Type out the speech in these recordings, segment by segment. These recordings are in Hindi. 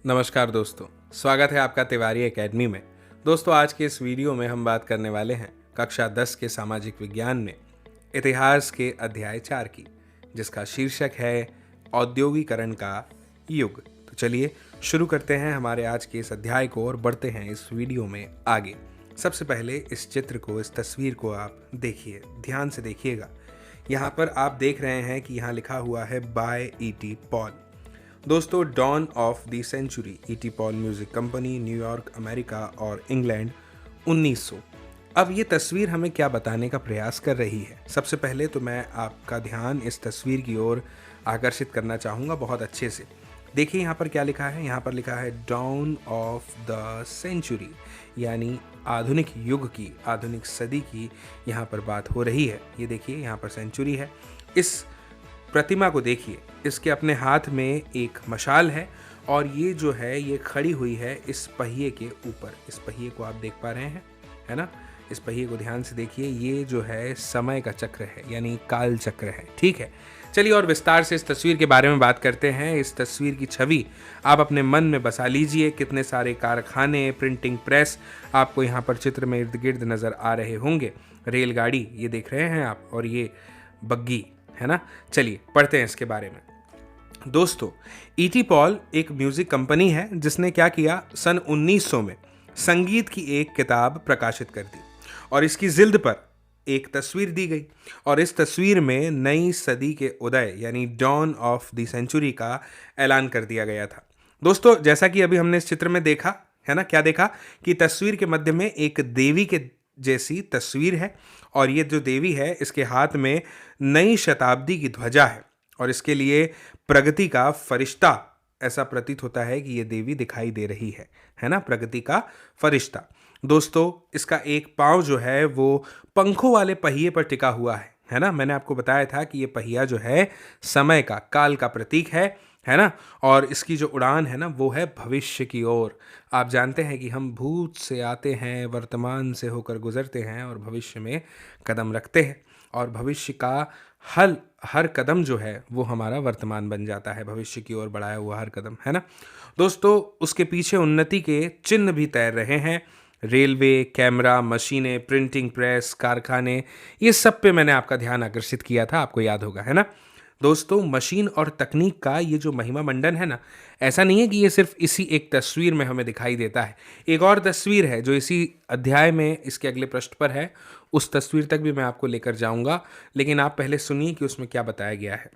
नमस्कार दोस्तों, स्वागत है आपका तिवारी एकेडमी में। दोस्तों, आज के इस वीडियो में हम बात करने वाले हैं कक्षा 10 के सामाजिक विज्ञान में इतिहास के अध्याय 4 की, जिसका शीर्षक है औद्योगिकरण का युग। तो चलिए शुरू करते हैं हमारे आज के इस अध्याय को और बढ़ते हैं इस वीडियो में आगे। सबसे पहले इस चित्र को, इस तस्वीर को आप देखिए, ध्यान से देखिएगा। यहाँ पर आप देख रहे हैं कि यहाँ लिखा हुआ है बाय E.T. पॉल। दोस्तों, dawn of the century, E.T. Paul music company, New York, America और इंग्लैंड, 1900। अब ये तस्वीर हमें क्या बताने का प्रयास कर रही है? सबसे पहले तो मैं आपका ध्यान इस तस्वीर की ओर आकर्षित करना चाहूँगा बहुत अच्छे से। देखिए यहाँ पर क्या लिखा है। यहाँ पर लिखा है डॉन ऑफ द सेंचुरी, यानी आधुनिक युग की, आधुनिक सदी की यहाँ पर बात हो रही है। ये देखिए यहाँ पर सेंचुरी है। इस प्रतिमा को देखिए, इसके अपने हाथ में एक मशाल है और ये जो है ये खड़ी हुई है इस पहिए के ऊपर। इस पहिए को आप देख पा रहे हैं, है ना? इस पहिए को ध्यान से देखिए। ये जो है समय का चक्र है, यानी काल चक्र है। ठीक है, चलिए और विस्तार से इस तस्वीर के बारे में बात करते हैं। इस तस्वीर की छवि आप अपने मन में बसा लीजिए। कितने सारे कारखाने, प्रिंटिंग प्रेस आपको यहाँ पर चित्र में इर्द गिर्द नज़र आ रहे होंगे। रेलगाड़ी ये देख रहे हैं आप, और ये बग्गी, है ना? चलिए पढ़ते हैं इसके बारे में। दोस्तों, E.T. पॉल एक म्यूजिक कंपनी है जिसने क्या किया, सन 1900 में संगीत की एक किताब प्रकाशित कर दी और इसकी जिल्द पर एक तस्वीर दी गई और इस तस्वीर में नई सदी के उदय यानी डॉन ऑफ द सेंचुरी का ऐलान कर दिया गया था। दोस्तों, जैसा कि अभी हमने इस चित्र में देखा है ना, क्या देखा कि तस्वीर के मध्य में एक देवी के जैसी तस्वीर है और ये जो देवी है इसके हाथ में नई शताब्दी की ध्वजा है और इसके लिए प्रगति का फरिश्ता, ऐसा प्रतीत होता है कि ये देवी दिखाई दे रही है ना? प्रगति का फरिश्ता। दोस्तों, इसका एक पाँव जो है वो पंखों वाले पहिए पर टिका हुआ है ना? मैंने आपको बताया था कि ये पहिया जो है समय का, काल का प्रतीक है ना? और इसकी जो उड़ान है ना वो है भविष्य की ओर। आप जानते हैं कि हम भूत से आते हैं, वर्तमान से होकर गुजरते हैं और भविष्य में कदम रखते हैं और भविष्य का हर कदम जो है वो हमारा वर्तमान बन जाता है। भविष्य की ओर बढ़ाया हुआ हर कदम, है ना? दोस्तों, उसके पीछे उन्नति के चिन्ह भी तैर रहे हैं। रेलवे, कैमरा, मशीनें, प्रिंटिंग प्रेस, कारखाने, ये सब पे मैंने आपका ध्यान आकर्षित किया था, आपको याद होगा, है ना? दोस्तों, मशीन और तकनीक का ये जो महिमा मंडन है ना, ऐसा नहीं है कि ये सिर्फ इसी एक तस्वीर में हमें दिखाई देता है। एक और तस्वीर है जो इसी अध्याय में इसके अगले पृष्ठ पर है, उस तस्वीर तक भी मैं आपको लेकर जाऊंगा, लेकिन आप पहले सुनिए कि उसमें क्या बताया गया है।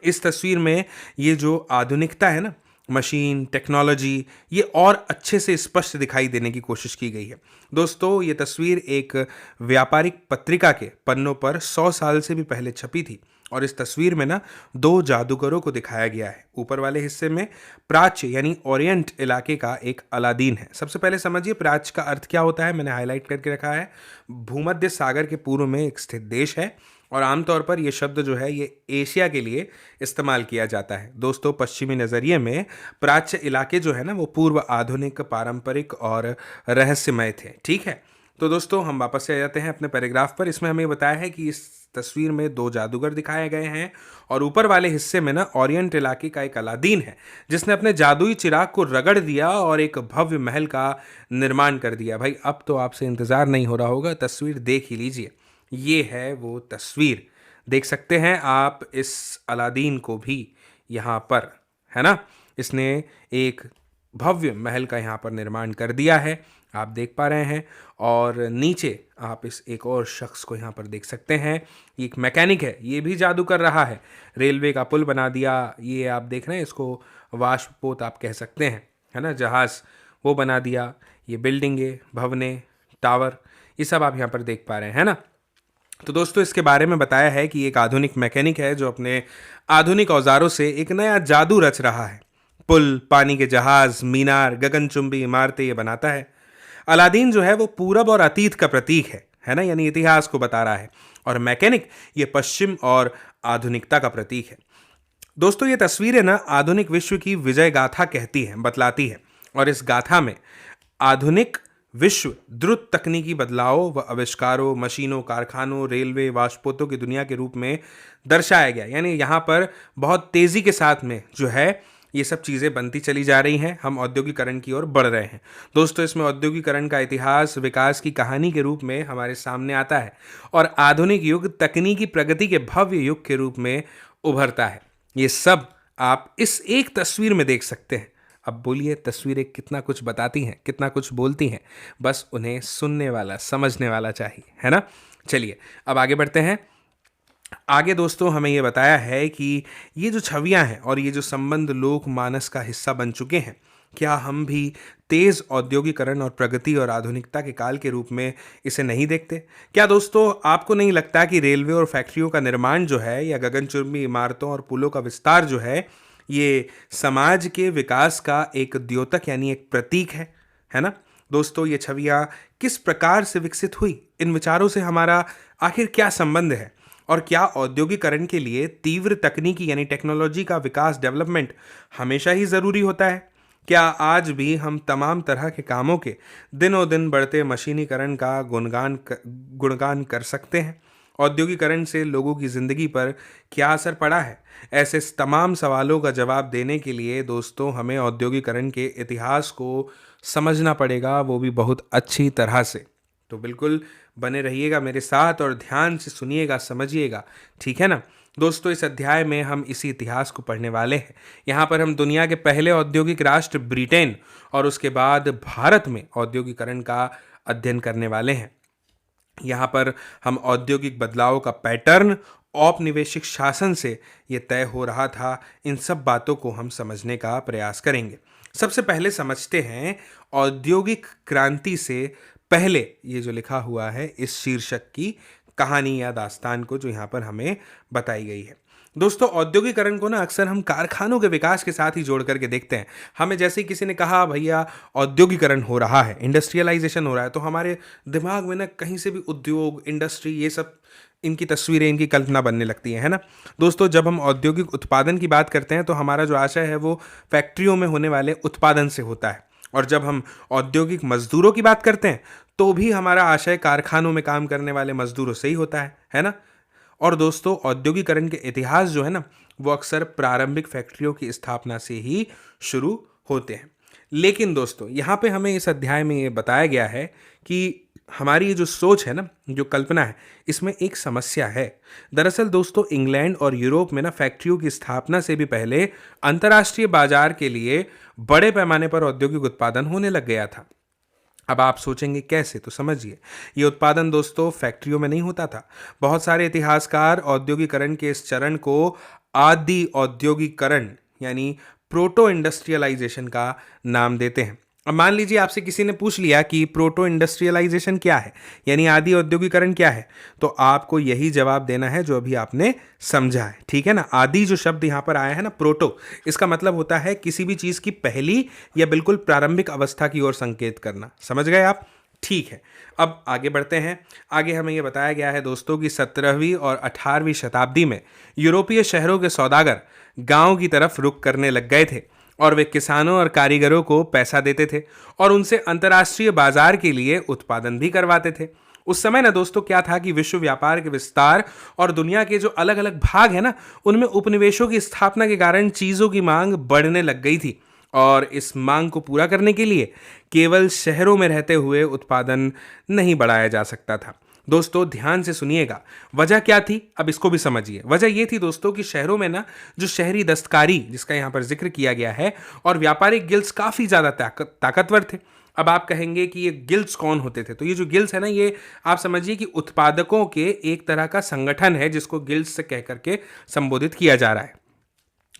इस तस्वीर में ये जो आधुनिकता है ना, मशीन, टेक्नोलॉजी, ये और अच्छे से स्पष्ट दिखाई देने की कोशिश की गई है। दोस्तों, ये तस्वीर एक व्यापारिक पत्रिका के पन्नों पर 100 साल से भी पहले छपी थी और इस तस्वीर में ना 2 जादूगरों को दिखाया गया है। ऊपर वाले हिस्से में प्राच्य यानी ओरिएंट इलाके का एक अलादीन है। सबसे पहले समझिए प्राच्य का अर्थ क्या होता है, मैंने हाईलाइट करके रखा है। भूमध्य सागर के पूर्व में एक स्थित देश है और आमतौर पर यह शब्द जो है ये एशिया के लिए इस्तेमाल किया जाता है। दोस्तों, पश्चिमी नज़रिए में प्राच्य इलाके जो है ना वो पूर्व आधुनिक, पारंपरिक और रहस्यमय थे। ठीक है, तो दोस्तों हम वापस से आ जाते हैं अपने पैराग्राफ पर। इसमें हमें बताया है कि इस तस्वीर में 2 जादूगर दिखाए गए हैं और ऊपर वाले हिस्से में ना ओरिएंट इलाके का एक अलादीन है जिसने अपने जादुई चिराग को रगड़ दिया और एक भव्य महल का निर्माण कर दिया। भाई, अब तो आपसे इंतज़ार नहीं हो रहा होगा, तस्वीर देख ही लीजिए। ये है वो तस्वीर, देख सकते हैं आप इस अलादीन को भी यहाँ पर, है ना? इसने एक भव्य महल का यहाँ पर निर्माण कर दिया है, आप देख पा रहे हैं। और नीचे आप इस एक और शख्स को यहाँ पर देख सकते हैं, एक मैकेनिक है, ये भी जादू कर रहा है। रेलवे का पुल बना दिया, ये आप देख रहे हैं, इसको वाष्पपोत आप कह सकते हैं, है ना? जहाज़ वो बना दिया। ये बिल्डिंगें, भवनें, टावर, ये सब आप यहाँ पर देख पा रहे हैं, है ना? तो दोस्तों, इसके बारे में बताया है कि एक आधुनिक मैकेनिक है जो अपने आधुनिक औजारों से एक नया जादू रच रहा है। पुल, पानी के जहाज, मीनार, गगनचुंबी इमारतें ये बनाता है। अलादीन जो है वो पूरब और अतीत का प्रतीक है ना? यानी इतिहास को बता रहा है। और मैकेनिक ये पश्चिम और आधुनिकता का प्रतीक है। दोस्तों, ये तस्वीरें ना आधुनिक विश्व की विजय गाथा कहती हैं, बतलाती है। और इस गाथा में आधुनिक विश्व द्रुत तकनीकी बदलाव व आविष्कारों, मशीनों, कारखानों, रेलवे, वाष्पोतों की दुनिया के रूप में दर्शाया गया। यानी यहाँ पर बहुत तेज़ी के साथ में जो है ये सब चीज़ें बनती चली जा रही हैं, हम औद्योगिकरण की ओर बढ़ रहे हैं। दोस्तों, इसमें औद्योगिकरण का इतिहास विकास की कहानी के रूप में हमारे सामने आता है और आधुनिक युग तकनीकी प्रगति के भव्य युग के रूप में उभरता है। ये सब आप इस एक तस्वीर में देख सकते हैं। अब बोलिए, तस्वीरें कितना कुछ बताती हैं, कितना कुछ बोलती हैं, बस उन्हें सुनने वाला, समझने वाला चाहिए, है ना। चलिए अब आगे बढ़ते हैं। आगे दोस्तों हमें ये बताया है कि ये जो छवियां हैं और ये जो संबंध लोक मानस का हिस्सा बन चुके हैं, क्या हम भी तेज औद्योगिकरण और प्रगति और आधुनिकता के काल के रूप में इसे नहीं देखते? क्या दोस्तों आपको नहीं लगता कि रेलवे और फैक्ट्रियों का निर्माण जो है, या गगनचुंबी इमारतों और पुलों का विस्तार जो है, ये समाज के विकास का एक द्योतक यानी एक प्रतीक है ना। दोस्तों, ये छवियां किस प्रकार से विकसित हुई, इन विचारों से हमारा आखिर क्या संबंध है, और क्या औद्योगिकरण के लिए तीव्र तकनीकी यानी टेक्नोलॉजी का विकास, डेवलपमेंट हमेशा ही ज़रूरी होता है? क्या आज भी हम तमाम तरह के कामों के दिनों दिन बढ़ते मशीनीकरण का गुणगान कर सकते हैं? औद्योगिकरण से लोगों की ज़िंदगी पर क्या असर पड़ा है? ऐसे तमाम सवालों का जवाब देने के लिए दोस्तों हमें औद्योगिकरण के इतिहास को समझना पड़ेगा, वो भी बहुत अच्छी तरह से। तो बिल्कुल बने रहिएगा मेरे साथ और ध्यान से सुनिएगा, समझिएगा, ठीक है ना। दोस्तों, इस अध्याय में हम इसी इतिहास को पढ़ने वाले हैं। यहाँ पर हम दुनिया के पहले औद्योगिक राष्ट्र ब्रिटेन और उसके बाद भारत में औद्योगिकरण का अध्ययन करने वाले हैं। यहाँ पर हम औद्योगिक बदलाव का पैटर्न, औपनिवेशिक शासन से ये तय हो रहा था, इन सब बातों को हम समझने का प्रयास करेंगे। सबसे पहले समझते हैं औद्योगिक क्रांति से पहले ये जो लिखा हुआ है इस शीर्षक की कहानी या दास्तान को, जो यहाँ पर हमें बताई गई है। दोस्तों, औद्योगिकरण को ना अक्सर हम कारखानों के विकास के साथ ही जोड़ करके देखते हैं। हमें जैसे ही किसी ने कहा भैया औद्योगिकरण हो रहा है, इंडस्ट्रियलाइजेशन हो रहा है, तो हमारे दिमाग में ना कहीं से भी उद्योग, इंडस्ट्री, ये सब इनकी तस्वीरें, इनकी कल्पना बनने लगती है ना। दोस्तों, जब हम औद्योगिक उत्पादन की बात करते हैं तो हमारा जो आशय है वो फैक्ट्रियों में होने वाले उत्पादन से होता है, और जब हम औद्योगिक मजदूरों की बात करते हैं तो भी हमारा आशय कारखानों में काम करने वाले मजदूरों से ही होता है ना। और दोस्तों, औद्योगिकरण के इतिहास जो है ना, वो अक्सर प्रारंभिक फैक्ट्रियों की स्थापना से ही शुरू होते हैं। लेकिन दोस्तों, यहाँ पे हमें इस अध्याय में ये बताया गया है कि हमारी ये जो सोच है ना, जो कल्पना है, इसमें एक समस्या है। दरअसल दोस्तों, इंग्लैंड और यूरोप में ना फैक्ट्रियों की स्थापना से भी पहले अंतर्राष्ट्रीय बाजार के लिए बड़े पैमाने पर औद्योगिक उत्पादन होने लग गया था। अब आप सोचेंगे कैसे, तो समझिए। ये उत्पादन दोस्तों फैक्ट्रियों में नहीं होता था। बहुत सारे इतिहासकार औद्योगिकरण के इस चरण को आदि औद्योगिकरण यानी प्रोटो इंडस्ट्रियलाइजेशन का नाम देते हैं। अब मान लीजिए आपसे किसी ने पूछ लिया कि प्रोटो इंडस्ट्रियलाइजेशन क्या है, यानी आदि औद्योगिकरण क्या है, तो आपको यही जवाब देना है जो अभी आपने समझा है, ठीक है ना। आदि जो शब्द यहाँ पर आया है ना, प्रोटो, इसका मतलब होता है किसी भी चीज़ की पहली या बिल्कुल प्रारंभिक अवस्था की ओर संकेत करना। समझ गए आप? ठीक है, अब आगे बढ़ते हैं। आगे हमें यह बताया गया है दोस्तों कि 17वीं और 18वीं शताब्दी में यूरोपीय शहरों के सौदागर गांव की तरफ रुख करने लग गए थे, और वे किसानों और कारीगरों को पैसा देते थे और उनसे अंतर्राष्ट्रीय बाजार के लिए उत्पादन भी करवाते थे। उस समय ना दोस्तों क्या था कि विश्व व्यापार के विस्तार और दुनिया के जो अलग अलग भाग है ना, उनमें उपनिवेशों की स्थापना के कारण चीज़ों की मांग बढ़ने लग गई थी, और इस मांग को पूरा करने के लिए केवल शहरों में रहते हुए उत्पादन नहीं बढ़ाया जा सकता था। दोस्तों ध्यान से सुनिएगा, वजह क्या थी, अब इसको भी समझिए। वजह ये थी दोस्तों कि शहरों में ना जो शहरी दस्तकारी, जिसका यहाँ पर जिक्र किया गया है, और व्यापारिक गिल्ड्स काफ़ी ज़्यादा ताकतवर थे। अब आप कहेंगे कि ये गिल्ड्स कौन होते थे, तो ये जो गिल्ड्स है ना, ये आप समझिए कि उत्पादकों के एक तरह का संगठन है जिसको गिल्ड्स से कह करके संबोधित किया जा रहा है।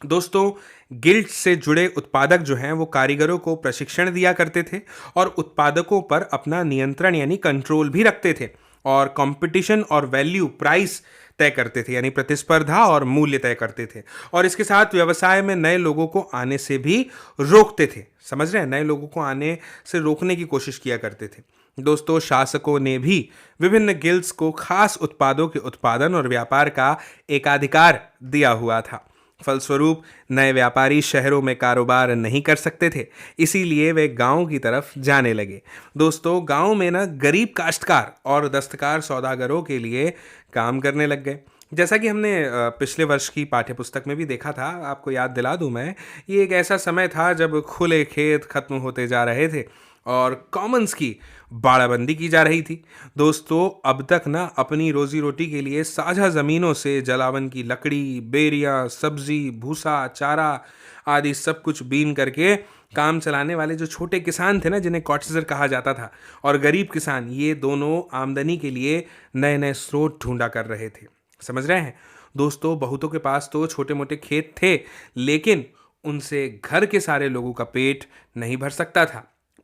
दोस्तों गिल्ड से जुड़े उत्पादक जो हैं वो कारीगरों को प्रशिक्षण दिया करते थे और उत्पादकों पर अपना नियंत्रण यानी कंट्रोल भी रखते थे, और कंपटीशन और वैल्यू प्राइस तय करते थे, यानी प्रतिस्पर्धा और मूल्य तय करते थे, और इसके साथ व्यवसाय में नए लोगों को आने से भी रोकते थे। समझ रहे हैं, नए लोगों को आने से रोकने की कोशिश किया करते थे। दोस्तों शासकों ने भी विभिन्न गिल्ड्स को खास उत्पादों के उत्पादन और व्यापार का एकाधिकार दिया हुआ था। फलस्वरूप नए व्यापारी शहरों में कारोबार नहीं कर सकते थे, इसीलिए वे गांव की तरफ जाने लगे। दोस्तों गांव में ना गरीब काश्तकार और दस्तकार सौदागरों के लिए काम करने लग गए। जैसा कि हमने पिछले वर्ष की पाठ्यपुस्तक में भी देखा था, आपको याद दिला दूं मैं, ये एक ऐसा समय था जब खुले खेत खत्म होते जा रहे थे और कॉमन्स की बाड़ाबंदी की जा रही थी। दोस्तों, अब तक ना अपनी रोजी रोटी के लिए साझा ज़मीनों से जलावन की लकड़ी, बेरियां, सब्जी, भूसा, चारा आदि सब कुछ बीन करके काम चलाने वाले जो छोटे किसान थे ना, जिन्हें कॉटेजर कहा जाता था, और गरीब किसान, ये दोनों आमदनी के लिए नए नए स्रोत ढूंढा कर रहे थे। समझ रहे हैं दोस्तों? बहुतों के पास तो छोटे मोटे खेत थे, लेकिन उनसे घर के सारे लोगों का पेट नहीं भर सकता था।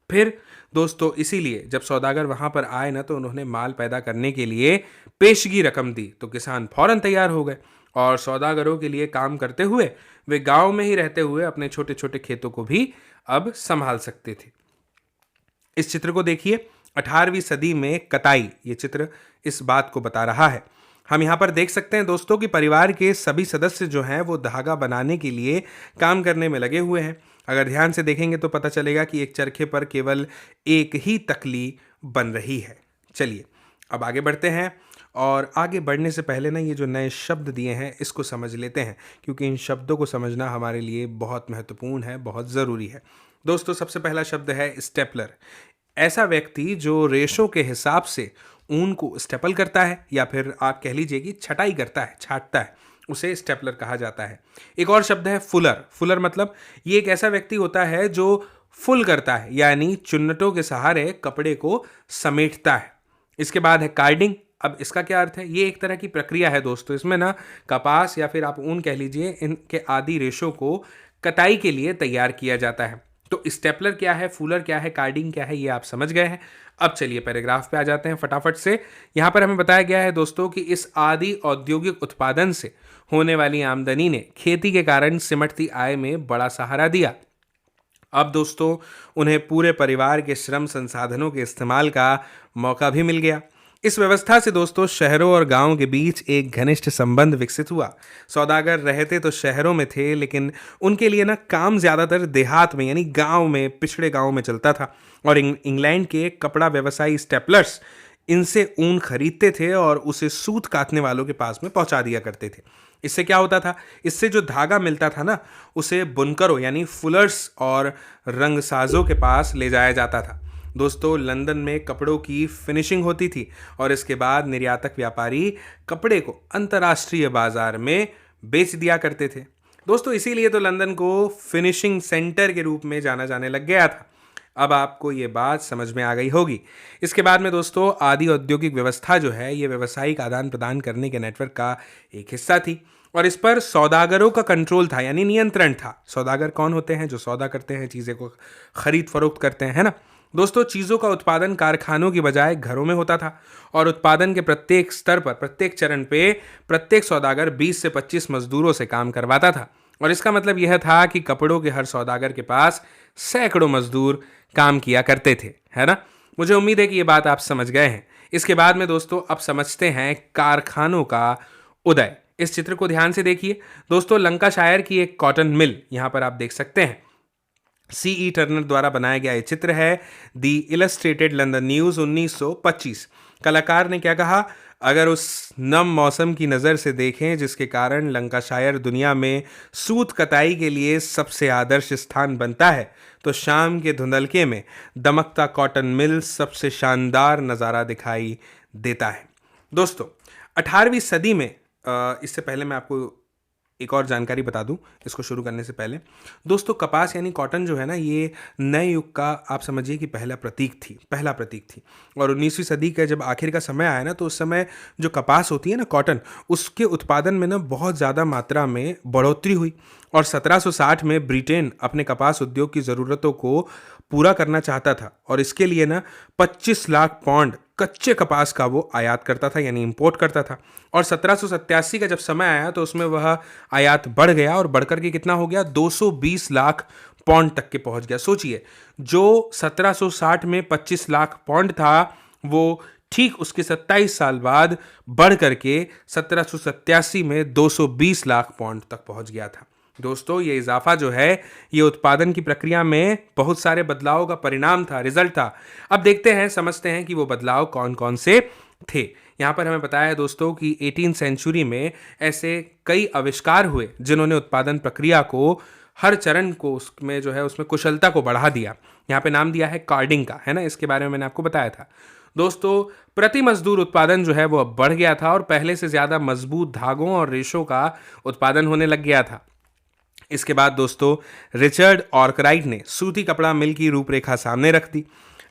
फिर दोस्तों, इसीलिए जब सौदागर वहां पर आए ना, तो उन्होंने माल पैदा करने के लिए पेशगी रकम दी, तो किसान फौरन तैयार हो गए और सौदागरों के लिए काम करते हुए वे गांव में ही रहते हुए अपने छोटे छोटे खेतों को भी अब संभाल सकते थे। इस चित्र को देखिए, 18वीं सदी में कताई, ये चित्र इस बात को बता रहा है। हम यहाँ पर देख सकते हैं दोस्तों कि परिवार के सभी सदस्य जो हैं वो धागा बनाने के लिए काम करने में लगे हुए हैं। अगर ध्यान से देखेंगे तो पता चलेगा कि एक चरखे पर केवल एक ही तकली बन रही है। चलिए अब आगे बढ़ते हैं, और आगे बढ़ने से पहले ना ये जो नए शब्द दिए हैं इसको समझ लेते हैं, क्योंकि इन शब्दों को समझना हमारे लिए बहुत महत्वपूर्ण है, बहुत ज़रूरी है। दोस्तों, सबसे पहला शब्द है स्टेपलर। ऐसा व्यक्ति जो रेशों के हिसाब से ऊन को स्टेपल करता है, या फिर आप कह लीजिए कि छटाई करता है, छाटता है, उसे स्टेपलर कहा जाता है। एक और शब्द है फुलर। फुलर मतलब ये एक ऐसा व्यक्ति होता है जो फुल करता है, यानी चुन्नटों के सहारे कपड़े को समेटता है। इसके बाद है कार्डिंग। अब इसका क्या अर्थ है? ये एक तरह की प्रक्रिया है दोस्तों। इसमें ना कपास या फिर आप ऊन कह लीजिए, इनके आदि रेशों को कताई के लिए तैयार किया जाता है। तो स्टेपलर क्या है, फूलर क्या है, कार्डिंग क्या है, ये आप समझ गए हैं। अब चलिए पैराग्राफ पे आ जाते हैं फटाफट से। यहाँ पर हमें बताया गया है दोस्तों कि इस आदि औद्योगिक उत्पादन से होने वाली आमदनी ने खेती के कारण सिमटती आय में बड़ा सहारा दिया। अब दोस्तों, उन्हें पूरे परिवार के श्रम संसाधनों के इस्तेमाल का मौका भी मिल गया। इस व्यवस्था से दोस्तों शहरों और गांवों के बीच एक घनिष्ठ संबंध विकसित हुआ। सौदागर रहते तो शहरों में थे, लेकिन उनके लिए ना काम ज़्यादातर देहात में, यानी गांव में, पिछड़े गांव में चलता था। और इंग्लैंड के कपड़ा व्यवसायी स्टेपलर्स इनसे ऊन खरीदते थे और उसे सूत काटने वालों के पास में पहुंचा दिया करते थे। इससे क्या होता था? इससे जो धागा मिलता था ना, उसे बुनकरों यानी फुलर्स और रंगसाजों के पास ले जाया जाता था। दोस्तों, लंदन में कपड़ों की फिनिशिंग होती थी और इसके बाद निर्यातक व्यापारी कपड़े को अंतर्राष्ट्रीय बाजार में बेच दिया करते थे। दोस्तों, इसीलिए तो लंदन को फिनिशिंग सेंटर के रूप में जाना जाने लग गया था। अब आपको ये बात समझ में आ गई होगी। इसके बाद में दोस्तों आदि औद्योगिक व्यवस्था जो है, ये व्यावसायिक आदान प्रदान करने के नेटवर्क का एक हिस्सा थी और इस पर सौदागरों का कंट्रोल था, यानी नियंत्रण था। सौदागर कौन होते हैं? जो सौदा करते हैं, चीज़ें को खरीद फरोख्त करते हैं, है ना। दोस्तों, चीज़ों का उत्पादन कारखानों की बजाय घरों में होता था और उत्पादन के प्रत्येक स्तर पर, प्रत्येक चरण पे प्रत्येक सौदागर 20 से 25 मजदूरों से काम करवाता था। और इसका मतलब यह था कि कपड़ों के हर सौदागर के पास सैकड़ों मजदूर काम किया करते थे, है ना। मुझे उम्मीद है कि ये बात आप समझ गए हैं। इसके बाद में दोस्तों अब समझते हैं कारखानों का उदय। इस चित्र को ध्यान से देखिए दोस्तों। लंकाशायर की एक कॉटन मिल यहाँ पर आप देख सकते हैं। सीई टर्नर द्वारा बनाया गया ये चित्र है, दी इलस्ट्रेटेड लंदन न्यूज़ 1925। कलाकार ने क्या कहा? अगर उस नम मौसम की नज़र से देखें जिसके कारण लंकाशायर दुनिया में सूत कताई के लिए सबसे आदर्श स्थान बनता है, तो शाम के धुंधलके में दमकता कॉटन मिल सबसे शानदार नज़ारा दिखाई देता है। दोस्तों, 18वीं सदी में इससे पहले मैं आपको एक और जानकारी बता दूं इसको शुरू करने से पहले। दोस्तों, कपास यानी कॉटन जो है ना, ये नए युग का आप समझिए कि पहला प्रतीक थी। और 19वीं सदी का जब आखिर का समय आया ना, तो उस समय जो कपास होती है ना, कॉटन, उसके उत्पादन में ना बहुत ज़्यादा मात्रा में बढ़ोतरी हुई। और 1760 में ब्रिटेन अपने कपास उद्योग की ज़रूरतों को पूरा करना चाहता था और इसके लिए ना 25 लाख पाउंड कच्चे कपास का वो आयात करता था, यानी इंपोर्ट करता था। और 1787 का जब समय आया तो उसमें वह आयात बढ़ गया और बढ़कर के कितना हो गया? 220 लाख पाउंड तक के पहुंच गया। सोचिए, जो 1760 में 25 लाख पाउंड था, वो ठीक उसके 27 साल बाद बढ़ करके 1787 में 220 लाख पाउंड तक पहुंच गया था। दोस्तों, ये इजाफा जो है, ये उत्पादन की प्रक्रिया में बहुत सारे बदलावों का परिणाम था, रिजल्ट था। अब देखते हैं, समझते हैं कि वो बदलाव कौन कौन से थे। यहाँ पर हमें बताया है दोस्तों कि 18th सेंचुरी में ऐसे कई आविष्कार हुए जिन्होंने उत्पादन प्रक्रिया को, हर चरण को उसमें जो है उसमें कुशलता को बढ़ा दिया। यहाँ पे नाम दिया है कार्डिंग का, है ना, इसके बारे में मैंने आपको बताया था। दोस्तों प्रति मजदूर उत्पादन जो है वो अब बढ़ गया था और पहले से ज़्यादा मजबूत धागों और रेशों का उत्पादन होने लग गया था। इसके बाद दोस्तों रिचर्ड आर्कराइट ने सूती कपड़ा मिल की रूपरेखा सामने रख दी।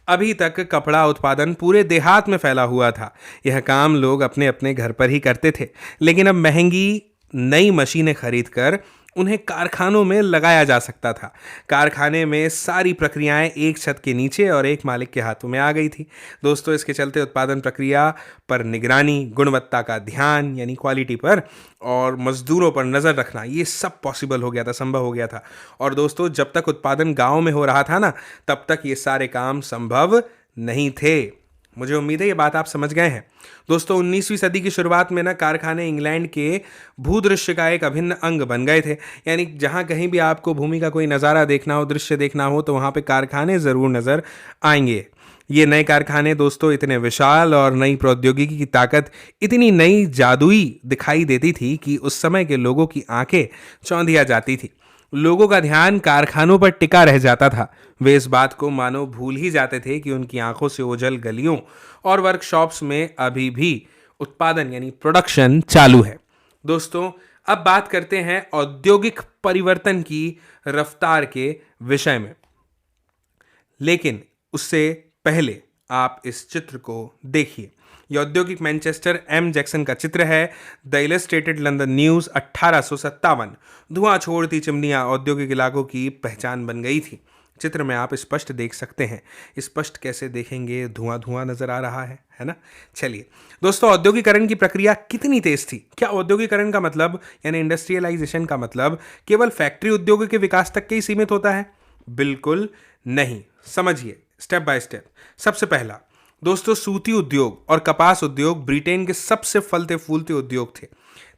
अभी तक कपड़ा उत्पादन पूरे देहात में फैला हुआ था। यह काम लोग अपने अपने घर पर ही करते थे, लेकिन अब महंगी नई मशीनें खरीदकर उन्हें कारखानों में लगाया जा सकता था। कारखाने में सारी प्रक्रियाएं एक छत के नीचे और एक मालिक के हाथों में आ गई थी। दोस्तों इसके चलते उत्पादन प्रक्रिया पर निगरानी, गुणवत्ता का ध्यान यानी क्वालिटी पर, और मजदूरों पर नज़र रखना, ये सब पॉसिबल हो गया था, संभव हो गया था। और दोस्तों जब तक उत्पादन गाँव में हो रहा था ना, तब तक ये सारे काम संभव नहीं थे। मुझे उम्मीद है ये बात आप समझ गए हैं। दोस्तों 19वीं सदी की शुरुआत में ना कारखाने इंग्लैंड के भूदृश्य का एक अभिन्न अंग बन गए थे। यानी जहाँ कहीं भी आपको भूमि का कोई नज़ारा देखना हो, दृश्य देखना हो, तो वहाँ पे कारखाने ज़रूर नज़र आएंगे। ये नए कारखाने दोस्तों इतने विशाल और नई प्रौद्योगिकी की ताकत इतनी नई जादुई दिखाई देती थी कि उस समय के लोगों की आंखें चौंधिया जाती थी। लोगों का ध्यान कारखानों पर टिका रह जाता था। वे इस बात को मानो भूल ही जाते थे कि उनकी आंखों से ओझल गलियों और वर्कशॉप्स में अभी भी उत्पादन यानी प्रोडक्शन चालू है। दोस्तों अब बात करते हैं औद्योगिक परिवर्तन की रफ्तार के विषय में, लेकिन उससे पहले आप इस चित्र को देखिए। यह औद्योगिक मैनचेस्टर एम जैक्सन का चित्र है। The illustrated London news 1857। धुआं छोड़ती चिमनियां औद्योगिक इलाकों की पहचान बन गई थी। चित्र में आप स्पष्ट देख सकते हैं। स्पष्ट कैसे देखेंगे, धुआं धुआं नजर आ रहा है ना। चलिए दोस्तों, औद्योगिकरण की प्रक्रिया कितनी तेज थी। क्या औद्योगिकरण का मतलब यानी इंडस्ट्रियलाइजेशन का मतलब केवल फैक्ट्री उद्योगों के विकास तक के ही सीमित होता है? बिल्कुल नहीं। समझिए स्टेप बाय स्टेप। सबसे पहला दोस्तों, सूती उद्योग और कपास उद्योग ब्रिटेन के सबसे फलते फूलते उद्योग थे।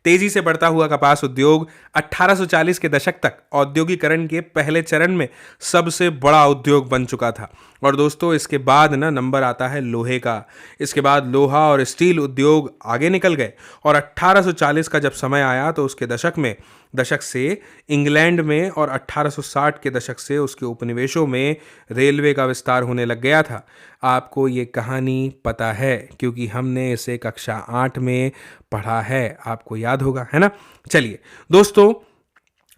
तेजी से बढ़ता हुआ कपास उद्योग 1840 के दशक तक औद्योगिकरण के पहले चरण में सबसे बड़ा उद्योग बन चुका था। और दोस्तों इसके बाद ना नंबर आता है लोहे का। इसके बाद लोहा और स्टील उद्योग आगे निकल गए और 1840 का जब समय आया तो उसके दशक से इंग्लैंड में और 1860 के दशक से उसके उपनिवेशों में रेलवे का विस्तार होने लग गया था। आपको ये कहानी पता है क्योंकि हमने इसे कक्षा 8 में पढ़ा है, आपको याद होगा, है ना। चलिए दोस्तों,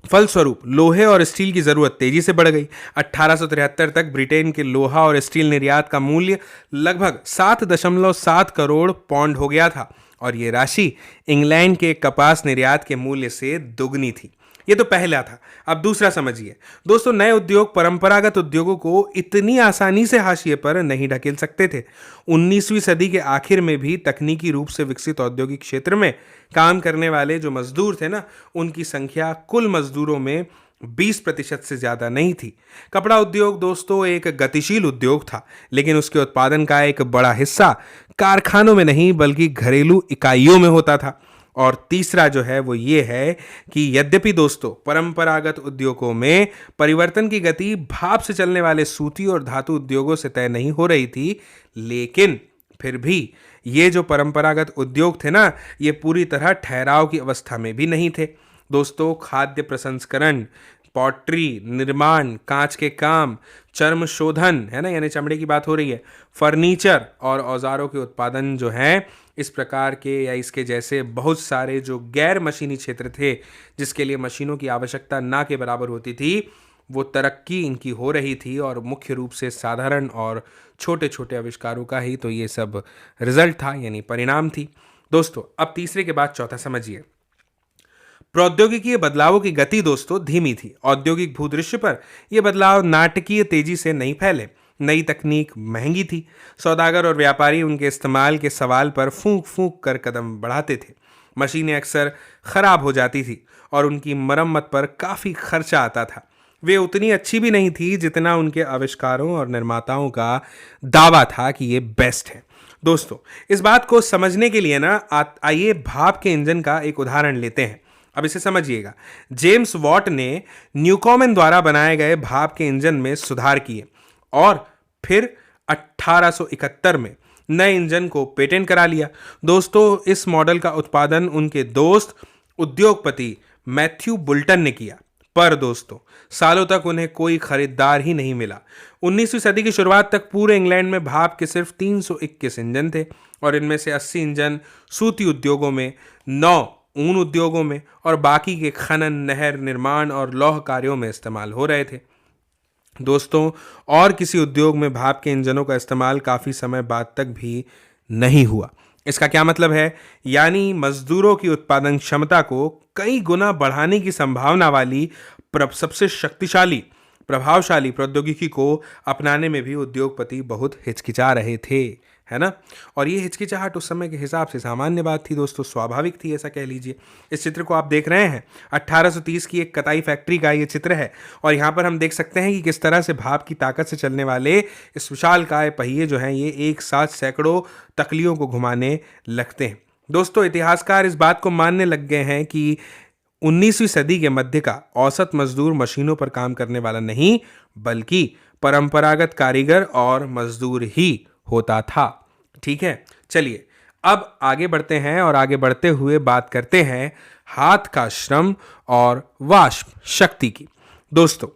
फलस्वरूप लोहे और स्टील की जरूरत तेजी से बढ़ गई। 1873 तक ब्रिटेन के लोहा और स्टील निर्यात का मूल्य लगभग 7.7 करोड़ पौंड हो गया था और ये राशि इंग्लैंड के कपास निर्यात के मूल्य से दोगुनी थी। ये तो पहला था। अब दूसरा समझिए दोस्तों, नए उद्योग परंपरागत उद्योगों को इतनी आसानी से हाशिए पर नहीं ढकेल सकते थे। 19वीं सदी के आखिर में भी तकनीकी रूप से विकसित औद्योगिक क्षेत्र में काम करने वाले जो मजदूर थे ना, उनकी संख्या कुल मजदूरों में 20% से ज्यादा नहीं थी। कपड़ा उद्योग दोस्तों एक गतिशील उद्योग था, लेकिन उसके उत्पादन का एक बड़ा हिस्सा कारखानों में नहीं बल्कि घरेलू इकाइयों में होता था। और तीसरा जो है वो ये है कि यद्यपि दोस्तों परंपरागत उद्योगों में परिवर्तन की गति भाप से चलने वाले सूती और धातु उद्योगों से तय नहीं हो रही थी, लेकिन फिर भी ये जो परंपरागत उद्योग थे ना, ये पूरी तरह ठहराव की अवस्था में भी नहीं थे। दोस्तों खाद्य प्रसंस्करण, पॉटरी निर्माण, कांच के काम, चर्म शोधन, है ना, यानी चमड़े की बात हो रही है, फर्नीचर और औजारों के उत्पादन जो हैं, इस प्रकार के या इसके जैसे बहुत सारे जो गैर मशीनी क्षेत्र थे जिसके लिए मशीनों की आवश्यकता ना के बराबर होती थी, वो तरक्की इनकी हो रही थी और मुख्य रूप से साधारण और छोटे छोटे आविष्कारों का ही तो ये सब रिजल्ट था यानी परिणाम थी। दोस्तों अब तीसरे के बाद चौथा समझिए। प्रौद्योगिकी बदलावों की गति दोस्तों धीमी थी। औद्योगिक भूदृश्य पर यह बदलाव नाटकीय तेजी से नहीं फैले। नई तकनीक महंगी थी। सौदागर और व्यापारी उनके इस्तेमाल के सवाल पर फूंक फूंक कर कदम बढ़ाते थे। मशीनें अक्सर खराब हो जाती थी और उनकी मरम्मत पर काफ़ी खर्चा आता था। वे उतनी अच्छी भी नहीं थी जितना उनके आविष्कारों और निर्माताओं का दावा था कि ये बेस्ट है। दोस्तों इस बात को समझने के लिए ना आइए भाप के इंजन का एक उदाहरण लेते हैं। अब इसे समझिएगा। जेम्स वॉट ने न्यूकॉमन द्वारा बनाए गए भाप के इंजन में सुधार किए और फिर 1871 में नए इंजन को पेटेंट करा लिया। दोस्तों, इस मॉडल का उत्पादन उनके दोस्त उद्योगपति मैथ्यू बुल्टन ने किया, पर दोस्तों सालों तक उन्हें कोई खरीदार ही नहीं मिला। 19वीं सदी की शुरुआत तक पूरे इंग्लैंड में भाप के सिर्फ 321 इंजन थे और इनमें से 80 इंजन सूती उद्योगों में, 9 ऊन उद्योगों में और बाकी के खनन, नहर निर्माण और लौह कार्यों में इस्तेमाल हो रहे थे। दोस्तों, और किसी उद्योग में भाप के इंजनों का इस्तेमाल काफ़ी समय बाद तक भी नहीं हुआ। इसका क्या मतलब है? यानी मजदूरों की उत्पादन क्षमता को कई गुना बढ़ाने की संभावना वाली सबसे शक्तिशाली प्रभावशाली प्रौद्योगिकी को अपनाने में भी उद्योगपति बहुत हिचकिचा रहे थे, है ना। और ये हिचकिचाहट उस समय के हिसाब से सामान्य बात थी दोस्तों, स्वाभाविक थी, ऐसा कह लीजिए। इस चित्र को आप देख रहे हैं, 1830 की एक कताई फैक्ट्री का ये चित्र है और यहाँ पर हम देख सकते हैं कि किस तरह से भाप की ताकत से चलने वाले इस विशालकाय पहिए जो हैं ये एक साथ सैकड़ों तकलियों को घुमाने लगते हैं। दोस्तों, इतिहासकार इस बात को मानने लग गए हैं कि 19वीं सदी के मध्य का औसत मजदूर मशीनों पर काम करने वाला नहीं, बल्कि परंपरागत कारीगर और मजदूर ही होता था। ठीक है, चलिए अब आगे बढ़ते हैं और आगे बढ़ते हुए बात करते हैं हाथ का श्रम और वाष्प शक्ति की। दोस्तों,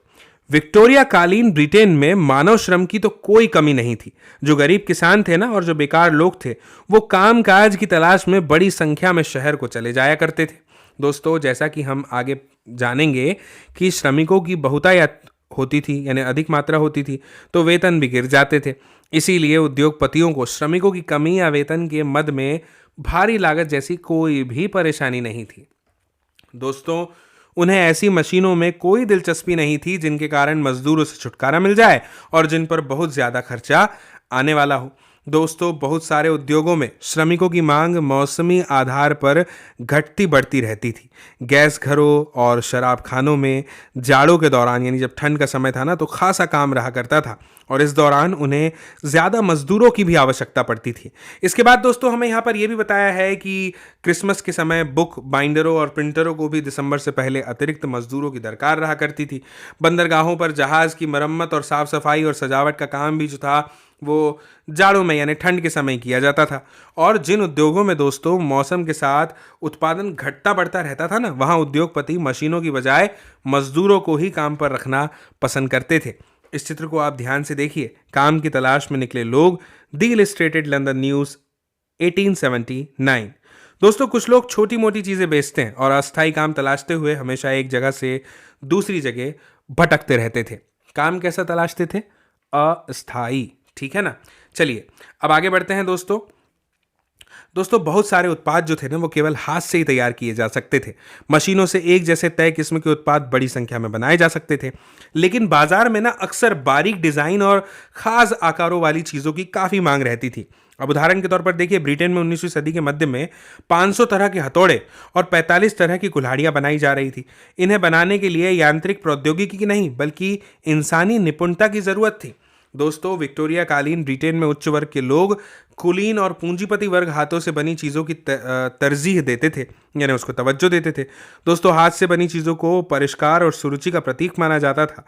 विक्टोरिया कालीन ब्रिटेन में मानव श्रम की तो कोई कमी नहीं थी। जो गरीब किसान थे ना और जो बेकार लोग थे, वो काम काज की तलाश में बड़ी संख्या में शहर को चले जाया करते थे। दोस्तों, जैसा कि हम आगे जानेंगे कि श्रमिकों की बहुतायत होती थी, यानी अधिक मात्रा होती थी, तो वेतन भी गिर जाते थे। इसीलिए उद्योगपतियों को श्रमिकों की कमी या वेतन के मद में भारी लागत जैसी कोई भी परेशानी नहीं थी। दोस्तों, उन्हें ऐसी मशीनों में कोई दिलचस्पी नहीं थी जिनके कारण मजदूरों से छुटकारा मिल जाए और जिन पर बहुत ज़्यादा खर्चा आने वाला हो। दोस्तों, बहुत सारे उद्योगों में श्रमिकों की मांग मौसमी आधार पर घटती बढ़ती रहती थी। गैस घरों और शराब खानों में जाड़ों के दौरान, यानी जब ठंड का समय था ना, तो खासा काम रहा करता था और इस दौरान उन्हें ज़्यादा मजदूरों की भी आवश्यकता पड़ती थी। इसके बाद दोस्तों हमें यहाँ पर यह भी बताया है कि क्रिसमस के समय बुक बाइंडरों और प्रिंटरों को भी दिसंबर से पहले अतिरिक्त मजदूरों की दरकार रहा करती थी। बंदरगाहों पर जहाज़ की मरम्मत और साफ सफाई और सजावट का काम भी जो था वो जाड़ों में, यानी ठंड के समय किया जाता था। और जिन उद्योगों में दोस्तों मौसम के साथ उत्पादन घटता बढ़ता रहता था ना, वहाँ उद्योगपति मशीनों की बजाय मजदूरों को ही काम पर रखना पसंद करते थे। इस चित्र को आप ध्यान से देखिए। काम की तलाश में निकले लोग, द इलस्ट्रेटेड लंदन न्यूज़ 1879। दोस्तों, कुछ लोग छोटी मोटी चीज़ें बेचते हैं और अस्थायी काम तलाशते हुए हमेशा एक जगह से दूसरी जगह भटकते रहते थे। काम कैसा तलाशते थे? अस्थायी। ठीक है ना। चलिए अब आगे बढ़ते हैं दोस्तों, बहुत सारे उत्पाद जो थे ना वो केवल हाथ से ही तैयार किए जा सकते थे। मशीनों से एक जैसे तय किस्म के उत्पाद बड़ी संख्या में बनाए जा सकते थे, लेकिन बाजार में ना अक्सर बारीक डिजाइन और खास आकारों वाली चीजों की काफी मांग रहती थी। अब उदाहरण के तौर पर देखिए, ब्रिटेन में 19वीं सदी के मध्य में 500 तरह के हथौड़े और 45 तरह की कुल्हाड़ियां बनाई जा रही थी। इन्हें बनाने के लिए यांत्रिक प्रौद्योगिकी की नहीं बल्कि इंसानी निपुणता की जरूरत थी। दोस्तों, विक्टोरिया कालीन ब्रिटेन में उच्च वर्ग के लोग कुलीन और पूंजीपति वर्ग हाथों से बनी चीज़ों की तरजीह देते थे, यानी उसको तवज्जो देते थे। दोस्तों, हाथ से बनी चीज़ों को परिष्कार और सुरुचि का प्रतीक माना जाता था।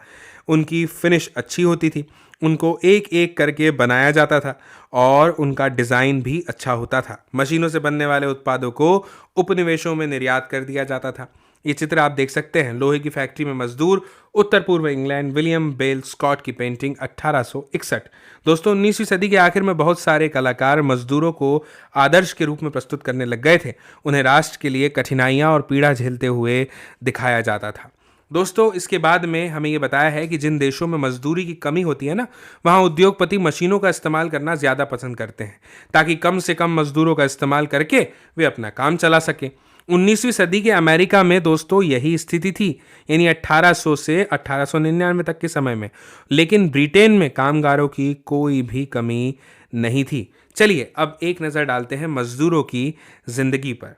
उनकी फिनिश अच्छी होती थी, उनको एक एक करके बनाया जाता था और उनका डिज़ाइन भी अच्छा होता था। मशीनों से बनने वाले उत्पादों को उपनिवेशों में निर्यात कर दिया जाता था। ये चित्र आप देख सकते हैं, लोहे की फैक्ट्री में मजदूर, उत्तर पूर्व इंग्लैंड, विलियम बेल स्कॉट की पेंटिंग 1861। दोस्तों, 19वीं सदी के आखिर में बहुत सारे कलाकार मजदूरों को आदर्श के रूप में प्रस्तुत करने लग गए थे। उन्हें राष्ट्र के लिए कठिनाइयां और पीड़ा झेलते हुए दिखाया जाता था। दोस्तों, इसके बाद में हमें ये बताया है कि जिन देशों में मजदूरी की कमी होती है ना, वहाँ उद्योगपति मशीनों का इस्तेमाल करना ज़्यादा पसंद करते हैं ताकि कम से कम मजदूरों का इस्तेमाल करके वे अपना काम चला सकें। 19वीं सदी के अमेरिका में दोस्तों यही स्थिति थी, यानी 1800 से 1899 तक के समय में। लेकिन ब्रिटेन में कामगारों की कोई भी कमी नहीं थी। चलिए अब एक नज़र डालते हैं मजदूरों की जिंदगी पर।